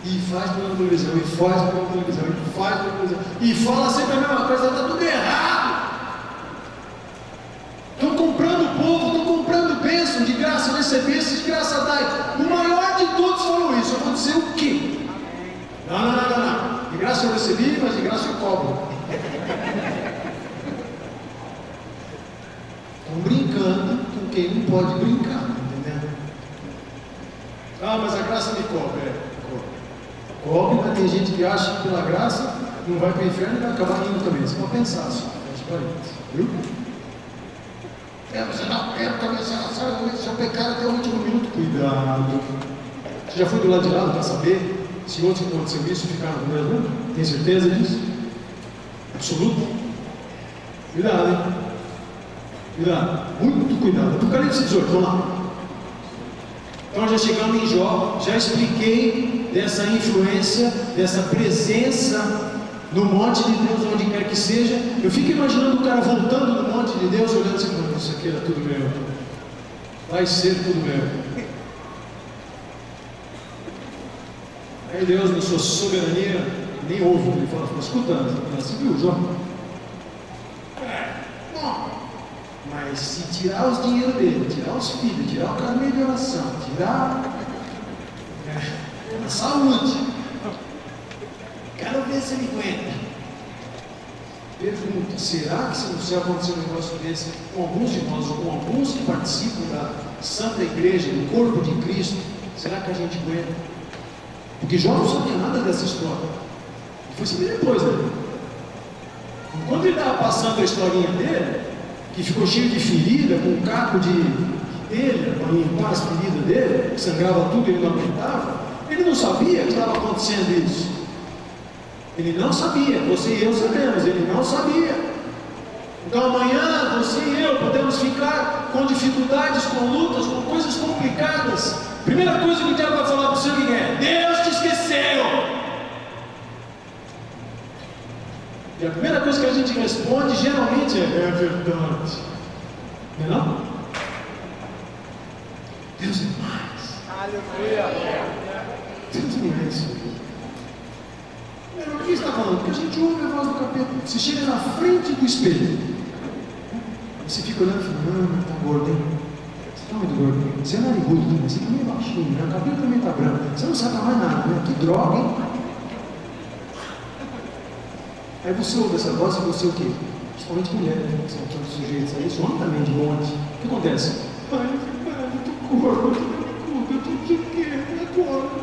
E faz pela televisão, e faz pela televisão, e faz pela televisão, e fala sempre a mesma coisa, está tudo errado. Estão comprando o povo, estão comprando bênção, de graça recebesse, de graça dai. O maior de todos falou isso. Eu vou dizer o quê? Não. De graça eu recebi, mas de graça eu cobro. Estão brincando com quem não pode brincar, entendeu? Mas a graça me cobra. Cobre, mas tem gente que acha que pela graça não vai para o inferno e vai acabar indo também. Você pode pensar só, viu? Você não quer começar a seu pecado até o último minuto. Cuidado. Você já foi do lado de lá para saber se outros que aconteceu isso ficaram com Deus, não? Tem certeza disso? Absoluto? Cuidado, hein? Cuidado, muito cuidado. Apocalipse 18, vamos lá. Então já chegamos em Jó, já expliquei dessa influência, dessa presença no monte de Deus, onde quer que seja. Eu fico imaginando o cara voltando no monte de Deus, olhando assim, isso aqui era tudo meu, vai ser tudo meu. Aí Deus, na sua soberania, nem ouve, ele fala, escuta, você viu, Jó? Mas se tirar os dinheiros dele, tirar os filhos, tirar o carneiro de oração, tirar a saúde, quero ver se ele aguenta. Pergunta, será que se no céu acontecer um negócio desse com alguns de nós, ou com alguns que participam da Santa Igreja, do corpo de Cristo, será que a gente aguenta? Porque Jó não sabia nada dessa história. Foi saber depois, né? Enquanto ele estava passando a historinha dele, que ficou cheio de ferida, com um caco de telha para limpar as feridas dele, que sangrava tudo e ele não aguentava, ele não sabia que estava acontecendo isso. Ele não sabia, você e eu sabemos, ele não sabia. Então amanhã você e eu podemos ficar com dificuldades, com lutas, com coisas complicadas. Primeira coisa que o diabo vai falar para você é: Deus te esqueceu. E a primeira coisa que a gente responde geralmente é verdade. Não é não? Deus é mais. Aleluia. Deus não é isso. O que está falando? Porque a gente ouve a voz do capeta. Você chega na frente do espelho. Você fica olhando e fala, está gordo, hein? Você está muito gordo. Você é narigudo também, você está meio baixinho, né? O cabelo também está branco. Você não sabe mais nada, né? Que droga, hein? Aí você ouve essa voz e você o quê? Principalmente mulher, né? São todos sujeitos a isso. Homem também, de monte. O que acontece? Pai, eu estou gordo, eu estou pequeno, agora.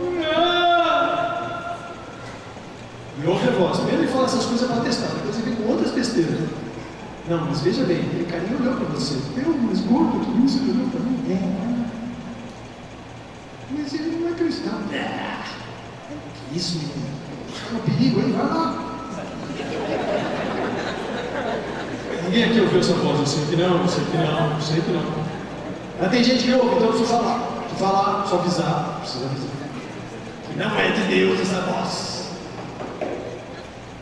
E ouve a voz. Primeiro ele fala essas coisas para testar, depois ele vem com outras besteiras. Não, mas veja bem, aquele carinha olhou para você. Mas gordo, tudo isso ele olhou para mim? Mas ele não é cristão. Que isso, menino? Está no perigo, hein? Vai lá. Ninguém aqui ouviu essa voz, eu sei que não, eu sei que não, eu sei que não. Mas tem gente que ouve, então eu preciso falar. Preciso falar, preciso avisar, preciso avisar. Que não é de Deus essa voz.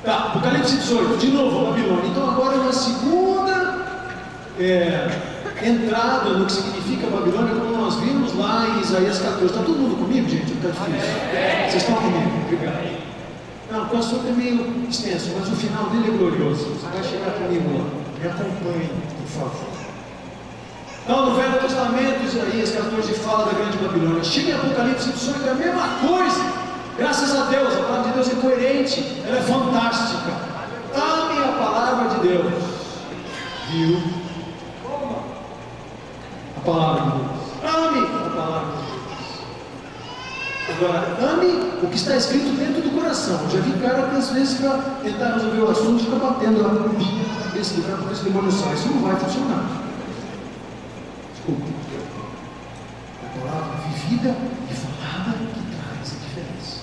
Tá, Apocalipse 18, de novo, Babilônia. Então agora é uma segunda entrada no que significa Babilônia, como nós vimos lá em Isaías 14. Está todo mundo comigo, gente? Está difícil. Vocês estão comigo? Obrigado. Não, o assunto é meio extenso, mas o final dele é glorioso. Você vai chegar comigo lá. Me acompanhe, por favor. Então, no Velho Testamento, Isaías 14 fala da grande Babilônia. Chega em Apocalipse 18, é a mesma coisa. Graças a Deus, a palavra de Deus é coerente, ela é fantástica. Ame a palavra de Deus. Viu? A palavra de Deus. Ame a palavra de Deus. Agora, ame o que está escrito dentro do coração. Eu já vi cara que às vezes para tentar resolver o assunto fica batendo a cabeça do cara para ver se o demônio sai. Isso não vai funcionar. Desculpa. A palavra vivida e falada que traz a diferença.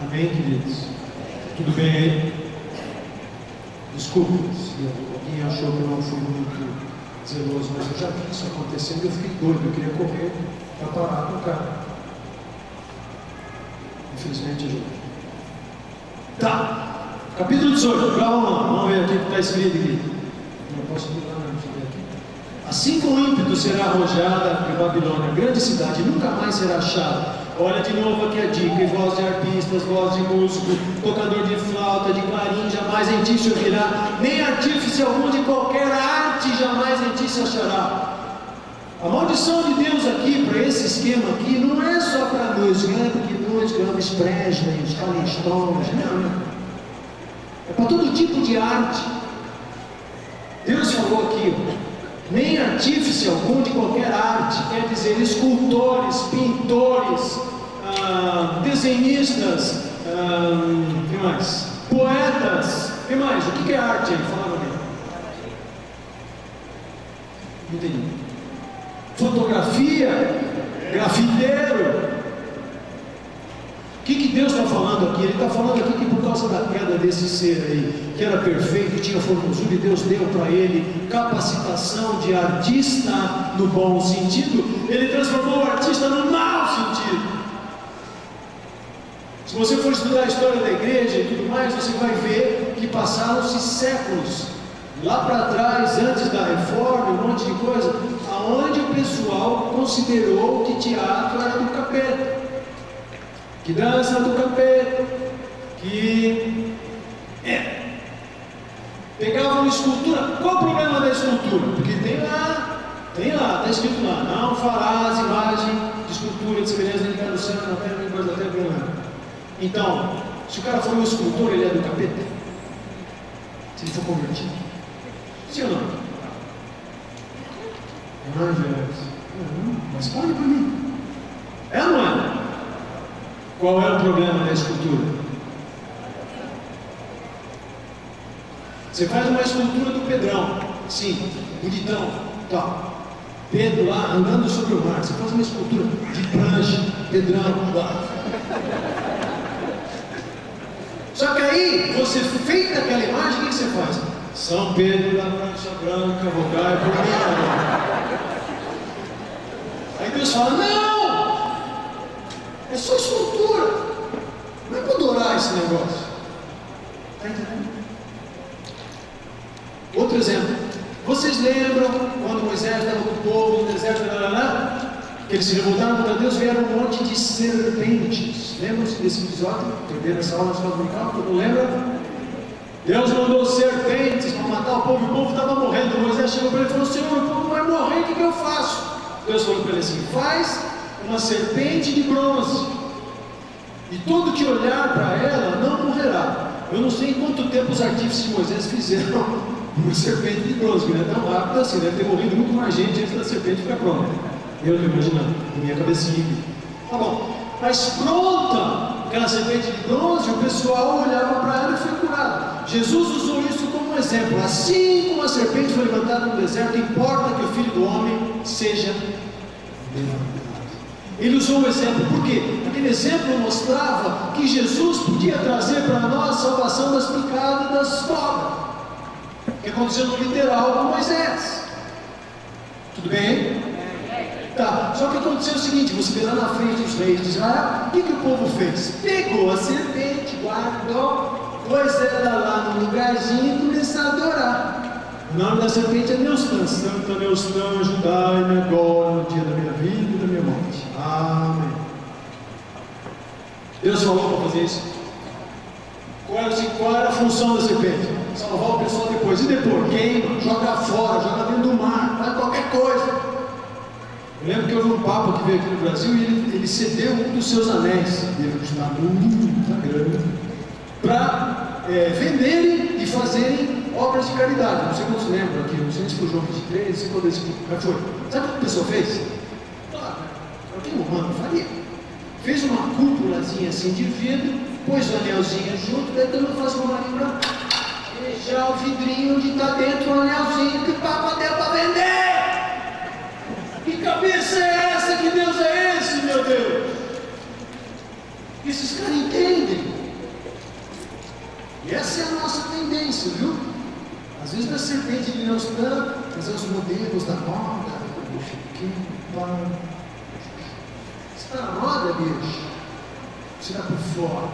Amém, queridos? Tudo bem aí? Desculpa se alguém achou que eu não fui muito zeloso, mas eu já vi isso acontecendo e eu fiquei doido, eu queria correr para parar com o cara. Infelizmente ajuda. Tá, capítulo 18, vamos ver aqui o que está escrito aqui. Não posso mudar, não, deixa eu ver aqui. Assim com ímpeto será arrojada a Babilônia, grande cidade, nunca mais será achada. Olha de novo aqui a dica: e voz de arpistas, voz de músico, tocador de flauta, de clarim, jamais em ti se ouvirá, nem artífice algum de qualquer arte jamais em ti se achará. A maldição de Deus aqui, para esse esquema aqui, não é só para nós, Elvis Presley, os Rolling Stones, não. É para todo tipo de arte. Deus falou aqui, nem artífice algum de qualquer arte, quer dizer, escultores, pintores, desenhistas, que mais? Poetas, que mais? O que é arte aí? Fala pra mim. Não entendi. Fotografia, grafiteiro. O que Deus está falando aqui? Ele está falando aqui que por causa da queda desse ser aí, que era perfeito, tinha formosura, e Deus deu para ele capacitação de artista no bom sentido, ele transformou o artista no mau sentido. Se você for estudar a história da igreja e tudo mais, você vai ver que passaram-se séculos lá para trás, antes da reforma, um monte de coisa, aonde o pessoal considerou que teatro era do capeta, que dança do capeta, que pegava uma escultura. Qual o problema da escultura? Porque tem lá, está escrito lá: não farás imagem de escultura de semelhança nem no céu, na terra, nem debaixo da terra, não. Então, se o cara for um escultor, ele é do capeta? Se ele for convertido? Sim ou não? Não, mas fale para mim. É ou não é? Qual é o problema da escultura? Você faz uma escultura do Pedrão, sim, bonitão, tal. Pedro lá andando sobre o mar. Você faz uma escultura de prancha, Pedrão lá. Só que aí, você feita aquela imagem, o que você faz? São Pedro da prancha branca, rogai por mim. Aí Deus fala: não! É só escultura. Não é para adorar esse negócio. Está entendendo? Outro exemplo. Vocês lembram quando Moisés estava com o povo no deserto, que eles se revoltaram contra Deus, vieram um monte de serpentes. Lembram-se desse episódio? Perderam essa aula na escola dominical? Todo mundo lembra? Deus mandou serpentes para matar o povo estava morrendo. Moisés chegou para ele e falou: Senhor, o povo vai morrer, o que eu faço? Deus falou para ele assim: faz uma serpente de bronze, e todo que olhar para ela não morrerá. Eu não sei em quanto tempo os artífices de Moisés fizeram uma serpente de bronze, que não é tão rápido assim, deve ter morrido muito mais gente antes da serpente ficar pronta. Eu estou imaginando, com minha cabecinha aqui. Tá bom, mas pronta aquela serpente de bronze, o pessoal olhava para ela e foi curado. Jesus usou isso como um exemplo. Assim como a serpente foi levantada no deserto, importa que o Filho do Homem seja levantado. Ele usou o exemplo, por quê? Aquele exemplo mostrava que Jesus podia trazer para nós a salvação das picadas das cobras, que aconteceu no literal com Moisés. Tudo bem? Tá, só que aconteceu o seguinte: você vê lá na frente os reis de Israel, o que o povo fez? Pegou a serpente, guardou, pôs ela lá no lugarzinho e começou a adorar. O nome da serpente é Neustã. Santa Neustã, ajudai-me agora no dia da minha vida e da minha morte. Amém. Deus falou para fazer isso. Qual era a função da serpente? Salvar o pessoal depois. E depois? Queima, joga fora, joga dentro do mar, faz qualquer coisa. Eu lembro que houve um papa que veio aqui no Brasil e ele cedeu um dos seus anéis, deve custar muita grana, para venderem e fazerem obras de caridade. Não sei quantos lembram aqui, não sei se foi João 23, não sei quando esse foi. Sabe o que a pessoa fez? Claro, quem humano faria. Fez uma cúpulazinha assim de vidro, pôs o anelzinho junto, daí todo mundo faz uma marinha para fechar o vidrinho onde está dentro o anelzinho que o Papa deu para vender. Que cabeça é essa? Que Deus é esse, meu Deus? Esses caras entendem. E essa é a nossa tendência, viu? Às vezes na serpente de Neustã, fazer os modelos da moda, o chiquinho, está na moda, bicho. Você está por fora.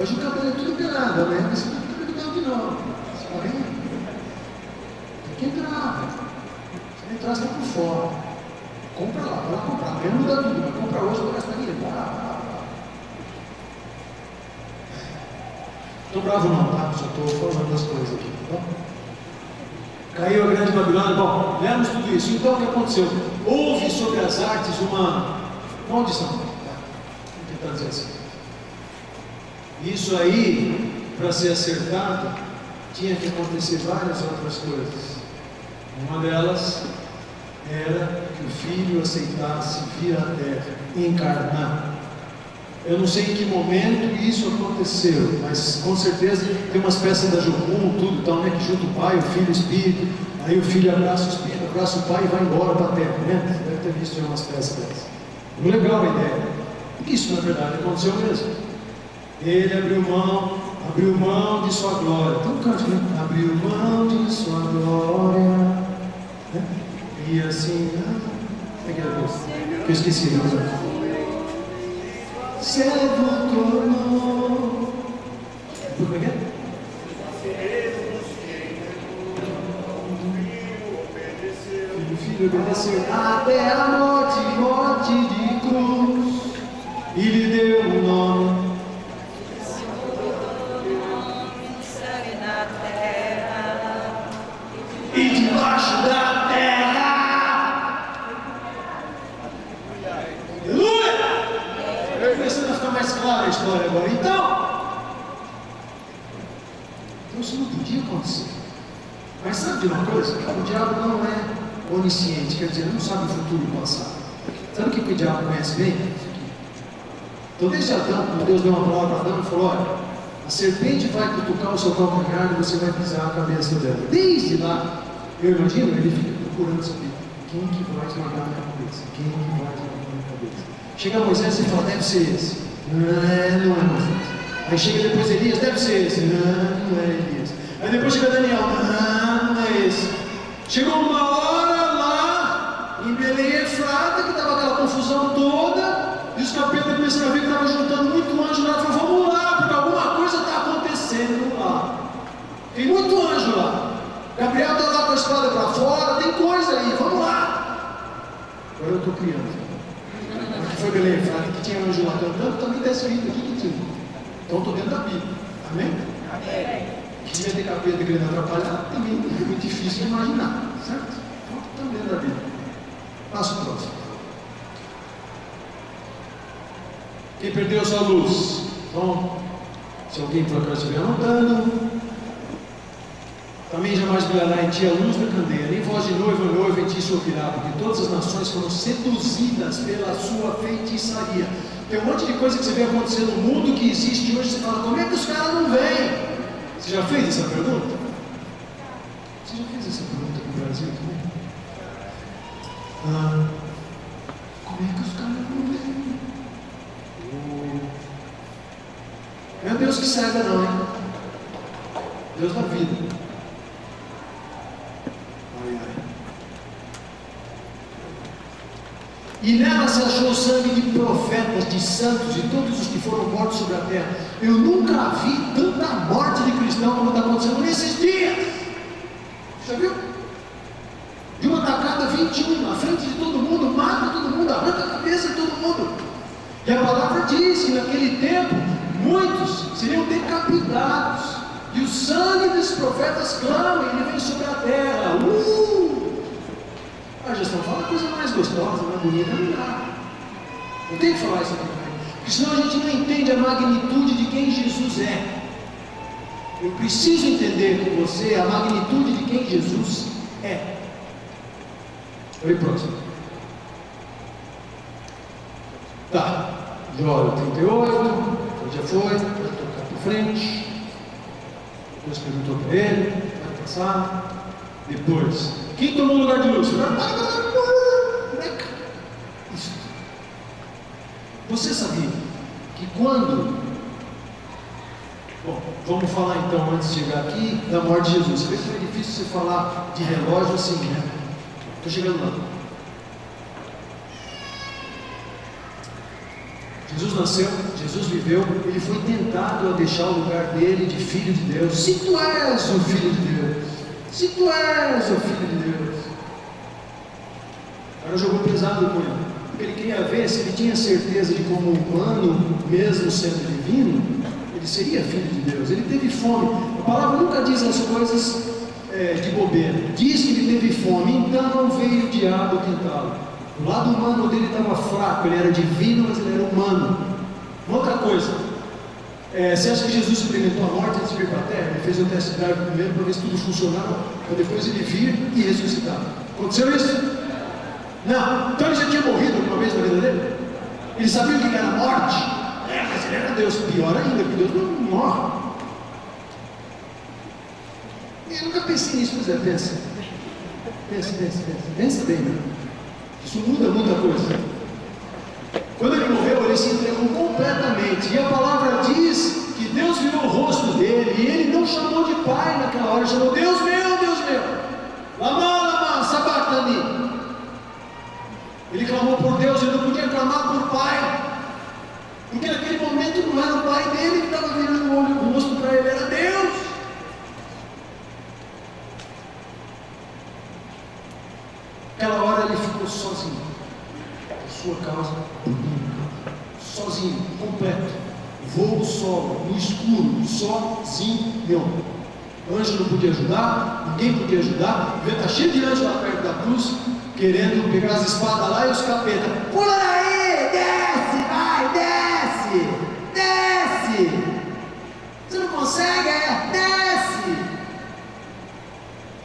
Hoje o cabelo é tudo pelado, amanhã vai ser tudo cabelo de novo. Você está vendo? Tem que entrar, velho. Se entrar, você está por fora. Compra lá, vai lá comprar. Amanhã muda tudo, mas compra hoje, vai gastar dinheiro. Estou bravo não, tá? Só estou falando das coisas aqui, tá bom? Caiu a grande Babilônia. Bom, lemos tudo isso. Então o que aconteceu? Houve sobre as artes uma maldição. Vou tentar dizer assim. Isso aí, para ser acertado, tinha que acontecer várias outras coisas. Uma delas era que o Filho aceitasse vir à Terra, encarnar. Eu não sei em que momento isso aconteceu, mas com certeza tem umas peças da Jocum, tudo tal, né? Que junta o Pai, o Filho e o Espírito. Aí o Filho abraça o Espírito, abraça o Pai e vai embora para a Terra, né? Você deve ter visto umas peças dessas. Legal a ideia. Porque isso na verdade aconteceu mesmo. Ele abriu mão de sua glória. Então cante, né? Abriu mão de sua glória. Né? E assim. Que eu esqueci, né? Servo tornou. Como é que é? O filho obedeceu até a morte de cruz, e lhe deu um nome. E debaixo da terra. Aleluia! Começando a ficar mais clara a história agora. Então isso não podia acontecer. Mas sabe de uma coisa? O diabo não é onisciente, quer dizer, ele não sabe o futuro e o passado. Sabe o que o diabo conhece bem? Então desde Adão, quando Deus deu uma palavra para Adão, ele falou: olha, a serpente vai cutucar o seu calcanhar e você vai pisar a cabeça dela. Desde lá, eu imagino, ele fica procurando saber quem que vai esmagar a minha cabeça, quem que vai esmagar a minha cabeça. Chega Moisés e fala: deve ser esse. Não é Moisés. Aí chega depois Elias: deve ser esse. Não é Elias. Aí depois chega Daniel: não é esse. Chegou uma hora lá em Belém Efrata, que estava aquela confusão toda, e os capetas começaram a ver que estava juntando muito anjo lá. Falaram: vamos lá, porque alguma coisa está acontecendo lá. Tem muito anjo lá. Gabriel está lá com a espada para fora, tem coisa aí, vamos lá. Agora eu estou criando. Aqui foi Belém Efrata, que tinha anjo lá cantando, também está escrito aqui que tinha. Então estou dentro da Bíblia. Amém? Amém. Que devia ter capeta querendo atrapalhar, também é muito difícil de imaginar, certo? Então estamos dentro da Bíblia. Passo o próximo. Quem perdeu sua luz? Bom, se alguém por acaso estiver anotando. Também jamais brilhará em ti a luz da candeia, nem voz de noivo em ti se ouvirá, porque todas as nações foram seduzidas pela sua feitiçaria. Tem um monte de coisa que você vê acontecer no mundo que existe hoje, você fala: como é que os caras não veem? Você já fez essa pergunta? Você já fez essa pergunta aqui no Brasil também? Como é que os caras não veem? Meu Deus que saiba não, hein? Deus da vida. E nela se achou o sangue de profetas, de santos, de todos os que foram mortos sobre a terra. Eu nunca vi tanta morte de cristão como está acontecendo nesses dias. Você viu? De uma tacada 21, na frente de todo mundo, mata todo mundo, arranca a cabeça de todo mundo. E a palavra diz que naquele tempo, muitos seriam decapitados. E o sangue dos profetas clama, e ele vem sobre a terra. A gestão fala a coisa mais gostosa, mais bonita, não dá. Não tem que falar isso aqui também. Porque senão a gente não entende a magnitude de quem Jesus é. Eu preciso entender com você a magnitude de quem Jesus é. Oi, próximo. Tá. Jóia 38. Já foi. Vai tocar para frente. Deus perguntou para ele. Vai passar. Depois. Quem tomou o lugar de Lúcio? Isso. Você sabia que quando... Bom, vamos falar então, antes de chegar aqui, da morte de Jesus. Você vê que foi difícil você falar de relógio assim, né? Estou chegando lá. Jesus nasceu, Jesus viveu, ele foi tentado a deixar o lugar dele de filho de Deus. Se tu és o filho de Deus, se tu és o filho de Deus. O cara jogou pesado com ele, porque ele queria ver se ele tinha certeza de como humano, mesmo sendo divino, ele seria filho de Deus. Ele teve fome. A palavra nunca diz as coisas de bobeira. Diz que ele teve fome, então veio o diabo tentá-lo. O lado humano dele estava fraco, ele era divino, mas ele era humano. Uma outra coisa, você acha que Jesus experimentou a morte antes de vir para a terra? Ele fez o teste drive primeiro para ver se tudo funcionava, para depois ele vir e ressuscitar. Aconteceu isso? Não. Então ele já tinha morrido alguma vez na vida dele? Ele sabia o que era a morte? Mas ele era Deus. Pior ainda, porque Deus não morre. Eu nunca pensei nisso, mas pensa. Pensa bem, né? Isso muda muita coisa. Quando ele morreu, ele se entregou completamente. E a palavra diz que Deus virou o rosto dele. E ele não chamou de pai naquela hora. Ele chamou: Deus meu, Deus meu. Lama, sabachthani. Ele clamou por Deus. Ele não podia clamar por pai. Porque naquele momento não era o pai dele que estava virando o rosto para ele. Era Deus. Aquela hora ele ficou sozinho, por sua causa, sozinho, completo, voo solo, no escuro, sozinho. O anjo não podia ajudar, ninguém podia ajudar. Está cheio de anjo lá perto da cruz, querendo pegar as espadas lá e os capetas. Pula aí, desce, vai, desce. Você não consegue, desce.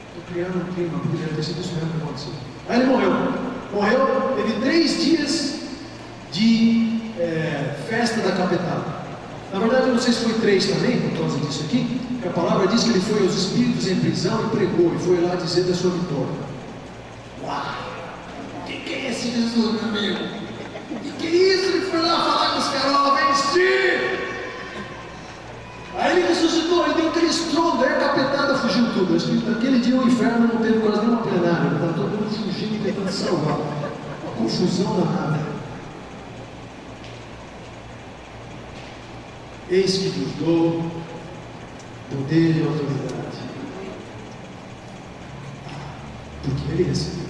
Estou criando um clima, poderia ter sido isso mesmo que aconteceu. Aí ele morreu, teve 3 dias de festa da capetada. Na verdade eu não sei se foi 3 também, por causa disso aqui, porque a palavra diz que ele foi aos espíritos em prisão e pregou, e foi lá dizer da sua vitória. Uau! Que é esse Jesus, meu amigo? Que é isso? Ele foi lá falar com os caras, venci! Aí ele ressuscitou, ele deu aquele estrondo, aí a capetada fugiu tudo. Naquele dia o inferno não teve quase nenhuma plenária, estava todo mundo fugindo, tentando salvar. Uma confusão danada. Eis que vos dou poder e autoridade. Porque ele recebeu,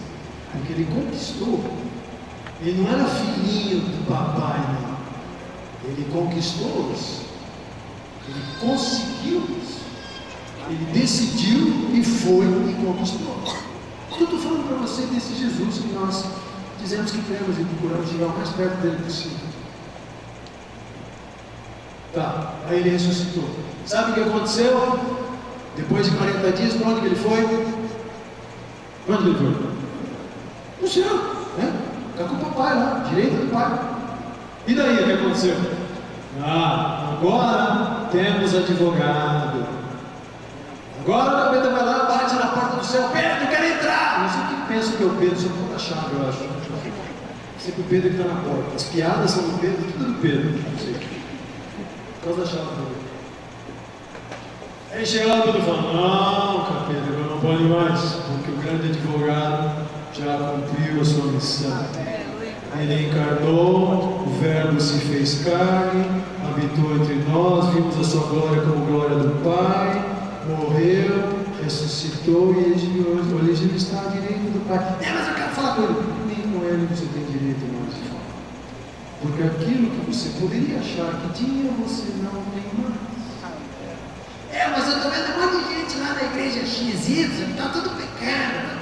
porque ele conquistou. Ele não era filhinho do papai, não. Ele conquistou-os. Ele conseguiu isso. Ele decidiu e foi e conquistou. Eu estou falando para você desse Jesus que nós dizemos que cremos e procuramos chegar o mais perto dele possível. Tá, aí ele ressuscitou. Sabe o que aconteceu? Depois de 40 dias, para onde que ele foi? Para onde ele foi? No céu, né? Está com o papai lá, direita do pai. E daí o que aconteceu? Agora temos advogado. Agora o capeta vai lá, bate na porta do céu. Pedro, eu quero entrar. Não sei o que pensa que é o Pedro, só por a chave, eu acho. Sempre o Pedro que está na porta. As piadas são do Pedro, tudo do Pedro. Não sei. Por causa da chave dele. Aí chega lá, Pedro fala: não, capeta, eu não pode mais, porque o grande advogado já cumpriu a sua missão. Ele encarnou, o Verbo se fez carne, habitou entre nós, vimos a sua glória como glória do Pai, morreu, ressuscitou e hoje ele está à direita do Pai. Mas eu quero falar com ele. Nem com ele você tem direito mais de falar. Porque aquilo que você poderia achar que tinha, você não tem mais. Mas eu estou vendo um monte de gente lá na igreja XY, está tudo pecando,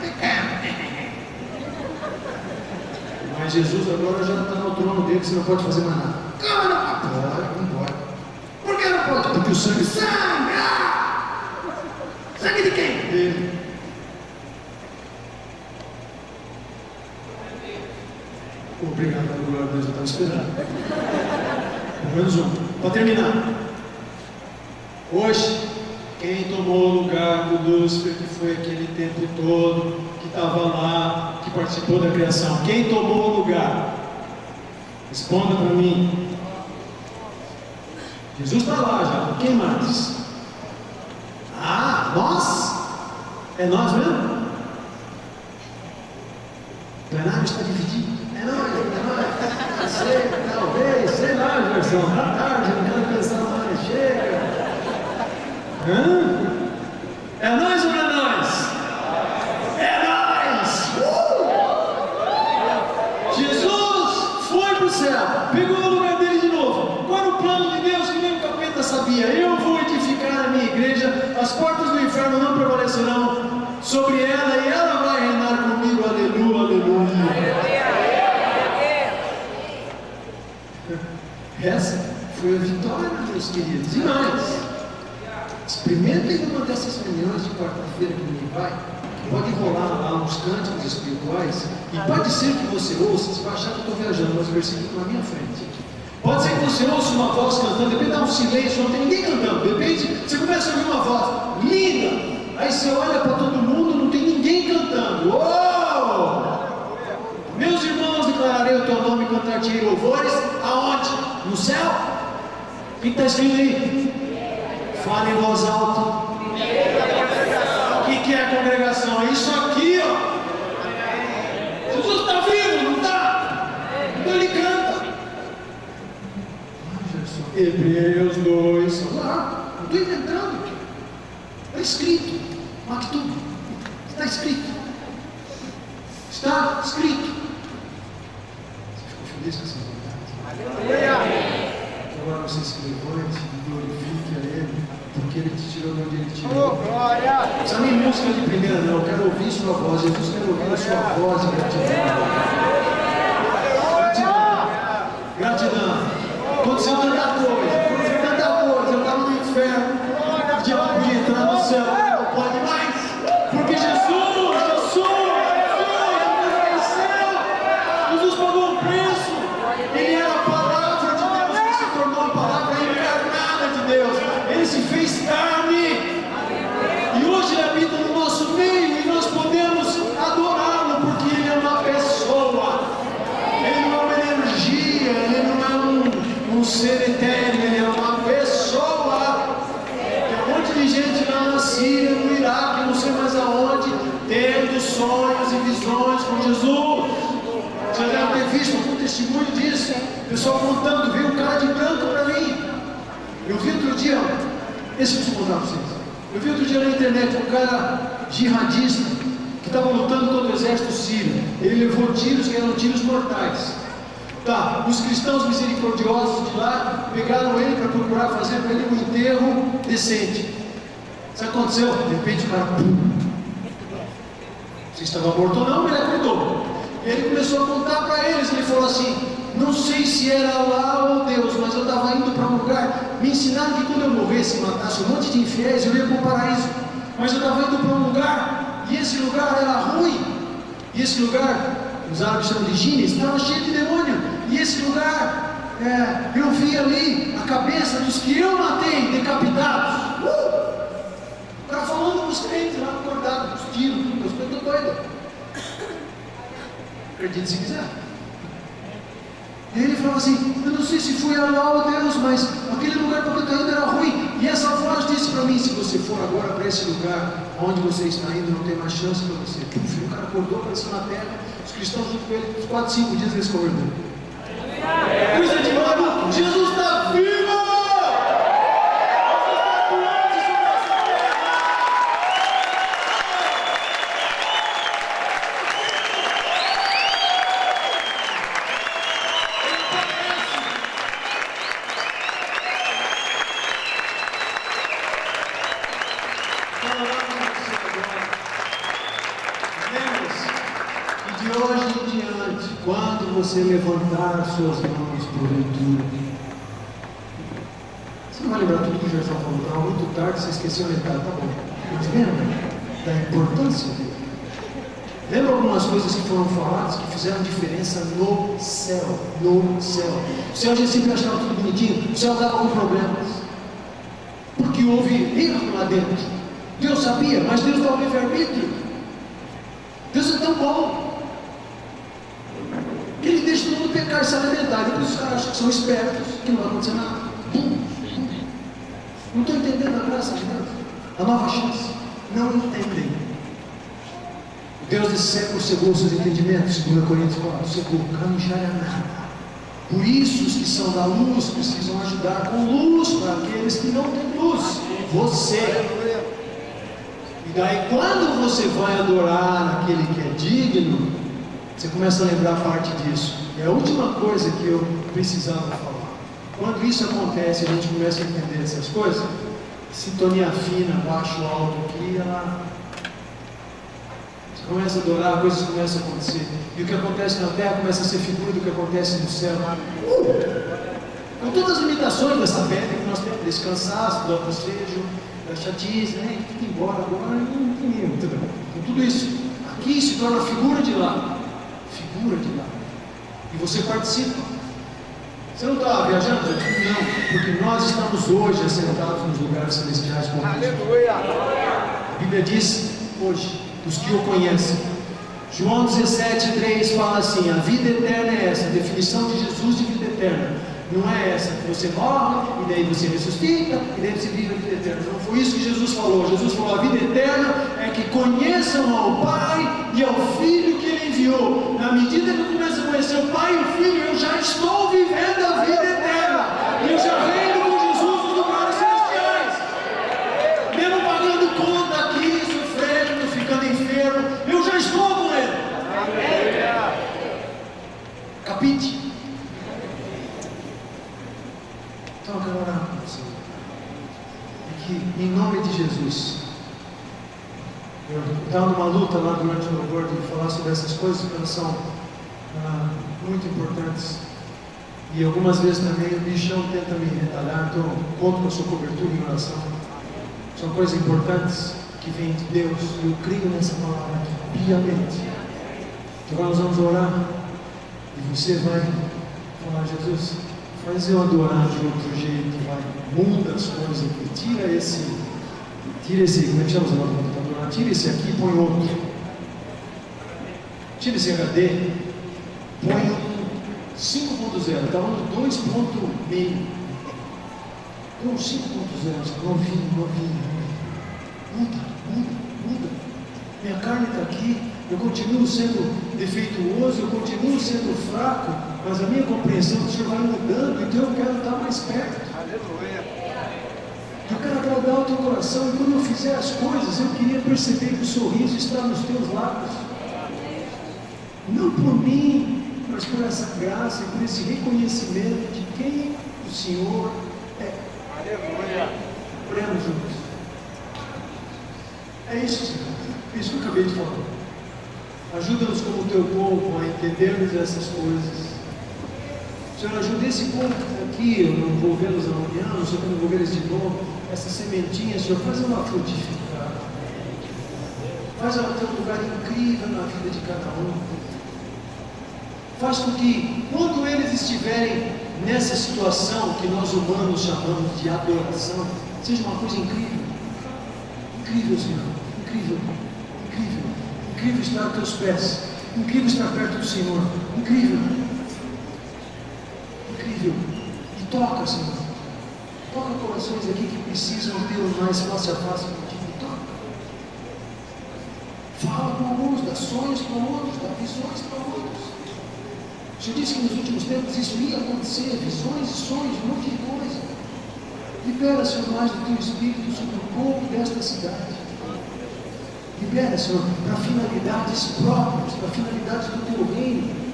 Mas Jesus agora já está no trono dele, você não pode fazer mais nada. Pode, não pode. Por que não pode? Porque o sangue. Sangue! Sangue de quem? Dele. Obrigado, glória a Deus, eu estava esperando. Pelo menos um. Para terminar. Hoje, quem tomou o lugar do Lúcifer, que foi aquele tempo todo, que estava lá, que participou da criação, quem tomou o lugar? Responda para mim. Jesus está lá já. Quem mais? Ah, nós? É nós mesmo? O plenário está dividido. É nós. Sei, talvez, sei lá, Gerson. Tá tarde, não quero pensar mais. Chega. Hã? É nós ou não é nós? É nós! Jesus foi para o céu, pegou o lugar dele de novo. Qual era o plano de Deus que nem o capeta sabia? Eu vou edificar a minha igreja, as portas do inferno não prevalecerão sobre ela e ela vai reinar comigo. Aleluia, aleluia. Essa foi a vitória, meus queridos. E mais, experimentem uma dessas reuniões de quarta-feira que ninguém vai. Pode rolar lá uns cânticos espirituais. E pode ser que você ouça, você vai achar que eu estou viajando, mas o versículo na minha frente. Pode ser que você ouça uma voz cantando, de repente dá um silêncio, não tem ninguém cantando. De repente você começa a ouvir uma voz linda. Aí você olha para todo mundo, não tem ninguém cantando. Uou! Meus irmãos, declararei o teu nome e cantar-te louvores. Aonde? No céu? O que está escrito aí? Fale em voz alta. O que é a congregação? É isso aqui, ó. Jesus está vivo, não está? Então ele canta. Hebreus 2. Vamos lá, não estou inventando. Está escrito. Maktub. Está escrito. Está escrito. Você ficou feliz com essa verdade? Agora você se levante e glorifique a Ele, porque Ele te tirou de onde Ele te tirou. Não precisa nem música de primeira, não. Eu quero ouvir sua voz. Jesus quer ouvir a sua voz de gratidão. Gratidão. Gratidão. Aconteceu tanta coisa. Eu estava no inferno. Podia entrar no céu. Não pode mais. Porque Jesus pagou um preço. Ele era a palavra de Deus que se tornou a palavra encarnada de Deus. Ele se fez carne. E hoje ele habita no nosso meio e nós podemos adorá-lo porque ele é uma pessoa. Ele não é uma energia, ele não é um ser etéreo, ele é uma pessoa. Tem um monte de gente lá na Síria, no Iraque, não sei mais aonde, tendo sonhos e visões com Jesus. Você deve ter visto algum testemunho disso. O pessoal contando, veio um cara de branco para mim. Eu vi outro dia, esse eu preciso contar para vocês. Eu vi outro dia na internet um cara jihadista que estava lutando contra o exército sírio. Ele levou tiros que eram tiros mortais. Tá, os cristãos misericordiosos de lá pegaram ele para procurar fazer para ele um enterro decente. Sabe o que aconteceu? De repente o cara, pum. Se estava morto ou não, mas ele acordou. E ele começou a contar para eles. Ele falou assim: não sei se era lá ou Deus, mas eu estava indo para um lugar. Me ensinaram que quando eu morresse e matasse um monte de infiéis, eu ia para o paraíso. Mas eu estava indo para um lugar, e esse lugar era ruim. E esse lugar, os árabes chamam de Gines, estava cheio de demônio. E esse lugar, eu vi ali a cabeça dos que eu matei, decapitados. O cara falando com os crentes lá, acordados, com os tiros, eu estou doido. Acredite se quiser. E ele falou assim: eu não sei se foi lá ou Deus, mas aquele lugar para onde eu estou indo era ruim. E essa voz disse para mim: se você for agora para esse lugar onde você está indo, não tem mais chance para você. O cara acordou, apareceu na terra. Os cristãos junto com ele, uns 4, 5 dias eles converteram. Coisa de maluco. Jesus está vivo! De hoje em diante, quando você levantar suas mãos porventura. Você não vai lembrar tudo que o Gerson falou, estava muito tarde, você esqueceu a metade, tá bom. Mas lembra da importância dele? Lembra algumas coisas que foram faladas que fizeram diferença no céu? No céu. O céu já sempre achava tudo bonitinho, o céu estava com problemas. Porque houve erro lá dentro. Deus sabia, mas Deus dá o livre-arbítrio. Deus é tão bom que Ele deixa todo mundo pecar e se alimentar. Depois os caras acham que são espertos, que não vai acontecer nada. Não estou entendendo a graça de Deus. A nova chance. Não entendem. O Deus desse século cegou os seus entendimentos, 2 Coríntios 4, cegou, não enxerga nada. Por isso os que são da luz precisam ajudar com luz para aqueles que não têm luz. Você. E daí quando você vai adorar aquele que é digno, você começa a lembrar parte disso. E a última coisa que eu precisava falar. Quando isso acontece, a gente começa a entender essas coisas. Sintonia fina, baixo, alto aqui, você começa a adorar, coisas começam a acontecer. E o que acontece na terra começa a ser figura do que acontece no céu. Com todas as limitações dessa pedra que nós temos, desse cansaço, do bocejo, da chatice, né? Fica embora agora, não tem tudo. Com tudo isso, aqui se torna figura de lá. Figura de lá. E você participa. Você não está viajando? Não, porque nós estamos hoje assentados nos lugares celestiais com Deus. Aleluia! A Bíblia diz hoje, os que o conhecem. João 17,3 fala assim: a vida eterna é essa, a definição de Jesus de vida eterna. Não é essa, que você morre, e daí você ressuscita, e daí você vive a vida eterna. Não foi isso que Jesus falou. Jesus falou: a vida eterna é que conheçam ao Pai e ao Filho que Ele enviou. Na medida que eu começo a conhecer o Pai e o Filho, eu já estou vivendo a vida eterna. Eu já venho com Jesus nos lugares celestiais. Mesmo pagando conta aqui, sofrendo, ficando enfermo, eu já estou com Ele. Capite? Então eu quero orar com você. E que, em nome de Jesus, eu estava numa luta lá durante o louvor de falar sobre essas coisas, porque elas são muito importantes. E algumas vezes também o bichão tenta me retalhar, então eu conto com a sua cobertura em oração. São coisas importantes que vêm de Deus, e eu creio nessa palavra aqui, piamente. Então nós vamos orar, e você vai falar: Jesus, faz eu adorar de outro jeito, vai, muda as coisas aqui, tira esse, como é que chama o computador? Tira esse aqui e põe outro. Tira esse HD, põe um 5.0, estava no 2.5. Põe um 5.0, novinho. Muda. Minha carne está aqui, eu continuo sendo defeituoso, eu continuo sendo fraco, mas a minha compreensão do Senhor vai mudando, então eu quero estar mais perto. Aleluia! Eu quero agradar o teu coração, e quando eu fizer as coisas, eu queria perceber que o sorriso está nos teus lábios. Não por mim, mas por essa graça e por esse reconhecimento de quem o Senhor é. Aleluia! Oremos juntos. É isso, Senhor. É isso que eu acabei de falar. Ajuda-nos como teu povo a entendermos essas coisas. Senhor, ajuda esse povo que está aqui, eu não vou vê-los amanhã, eu só quero ver eles de novo. Essa sementinha, Senhor, faz ela frutificar. Faz ela ter um lugar incrível na vida de cada um. Faz com que, quando eles estiverem nessa situação que nós humanos chamamos de adoração, seja uma coisa incrível. Incrível, Senhor. Incrível. Incrível estar aos teus pés. Incrível estar perto do Senhor. Incrível. E toca, Senhor. Toca corações aqui que precisam ter mais face a face contigo. Toca. Fala com alguns, dá sonhos para outros, dá visões para outros. O Senhor disse que nos últimos tempos isso ia acontecer, visões e sonhos, um monte de coisa. Libera, Senhor, mais do teu Espírito sobre o povo desta cidade. Libera, Senhor, para finalidades próprias, para finalidades do teu reino.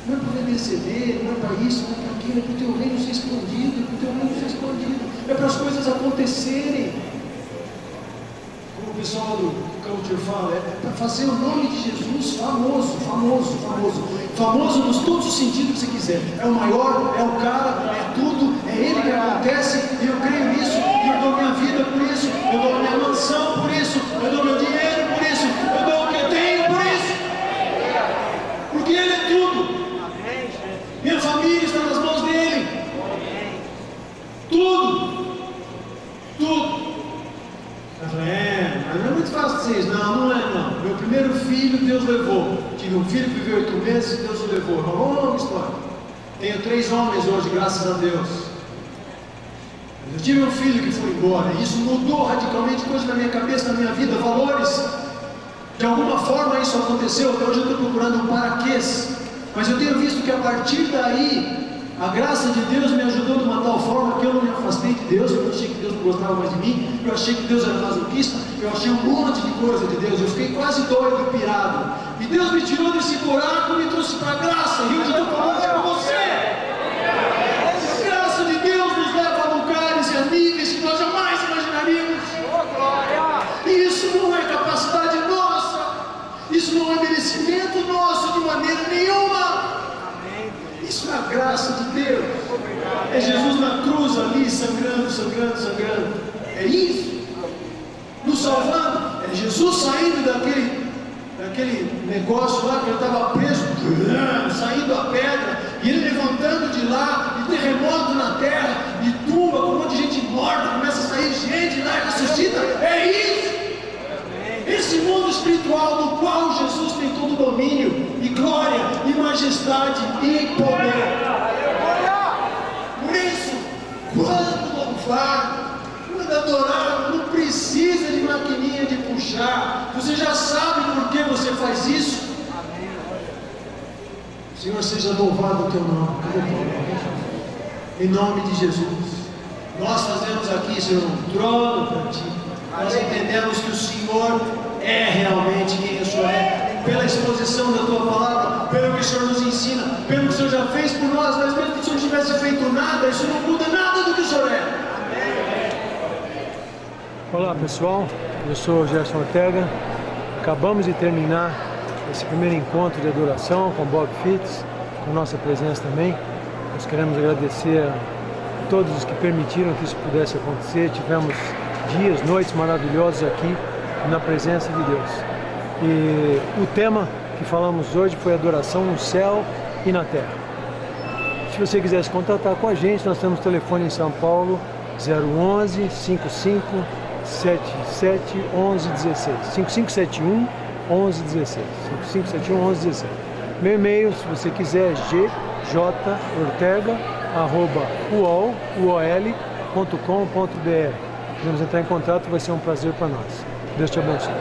Não é para vender CD, não é para isso, não é para aquilo, é para o teu reino ser expandido, é para o teu reino ser expandido, é para as coisas acontecerem. o pessoal do Culture fala, é para fazer o nome de Jesus famoso, famoso, famoso. Famoso nos todos os sentidos que você quiser. É o maior, é o cara, é tudo, é ele que acontece, e eu creio nisso, e eu dou minha vida por isso, eu dou minha mansão por isso, eu dou meu dinheiro por isso, eu dou o que eu tenho por isso. Porque ele é tudo. Minha família está nas mãos dele. Tudo. Tudo. Eu falei, mas não é muito fácil dizer isso. Não é não. Meu primeiro filho, Deus levou. Tive um filho que viveu 8 meses, Deus o levou. Uma longa história. Tenho 3 homens hoje, graças a Deus. Eu tive um filho que foi embora. E isso mudou radicalmente coisas na minha cabeça, na minha vida, valores. De alguma forma isso aconteceu. Até hoje eu estou procurando um paraquês. Mas eu tenho visto que a partir daí, a graça de Deus me ajudou de uma tal forma que eu não me afastei de Deus, eu achei que Deus não gostava mais de mim, eu achei que Deus era masoquista, eu achei um monte de coisa de Deus, eu fiquei quase doido, pirado. E Deus me tirou desse buraco e me trouxe para a graça, e hoje eu estou falando isso com você. A graça de Deus nos leva a lugares e a níveis que nós jamais imaginaríamos. E isso não é capacidade nossa, isso não é merecimento nosso de maneira nenhuma. Isso é a graça de Deus. É Jesus na cruz ali, sangrando, sangrando, sangrando. É isso. Nos salvando. É Jesus saindo daquele negócio lá que ele estava preso, saindo a pedra, e ele levantando de lá, e terremoto na terra, e tumba com um monte de gente morta, começa a sair gente lá e ressuscita. É isso. Esse mundo espiritual no qual Jesus tem todo domínio, e glória, e majestade, e poder. Por isso, quando louvar, quando adorar, não precisa de maquininha de puxar. Você já sabe por que você faz isso. Senhor, seja louvado o teu nome. Em nome de Jesus. Nós fazemos aqui, Senhor, um trono para ti. Nós entendemos que o Senhor é realmente quem o Senhor é, pela exposição da tua palavra, pelo que o Senhor nos ensina, pelo que o Senhor já fez por nós, mas mesmo que o Senhor não tivesse feito nada, isso não muda nada do que o Senhor é. Olá pessoal, eu sou o Gerson Ortega. Acabamos de terminar esse primeiro encontro de adoração com Bob Fitts, com nossa presença também. Nós queremos agradecer a todos os que permitiram que isso pudesse acontecer. Tivemos dias, noites maravilhosos aqui na presença de Deus. E o tema que falamos hoje foi adoração no céu e na terra. Se você quiser se contatar com a gente, nós temos telefone em São Paulo 011 55 77 11 16 5571 11 16 5571 11 16. Meu e-mail, se você quiser, é gjortega@uol.com.br. Podemos entrar em contato, vai ser um prazer para nós. Deus te abençoe.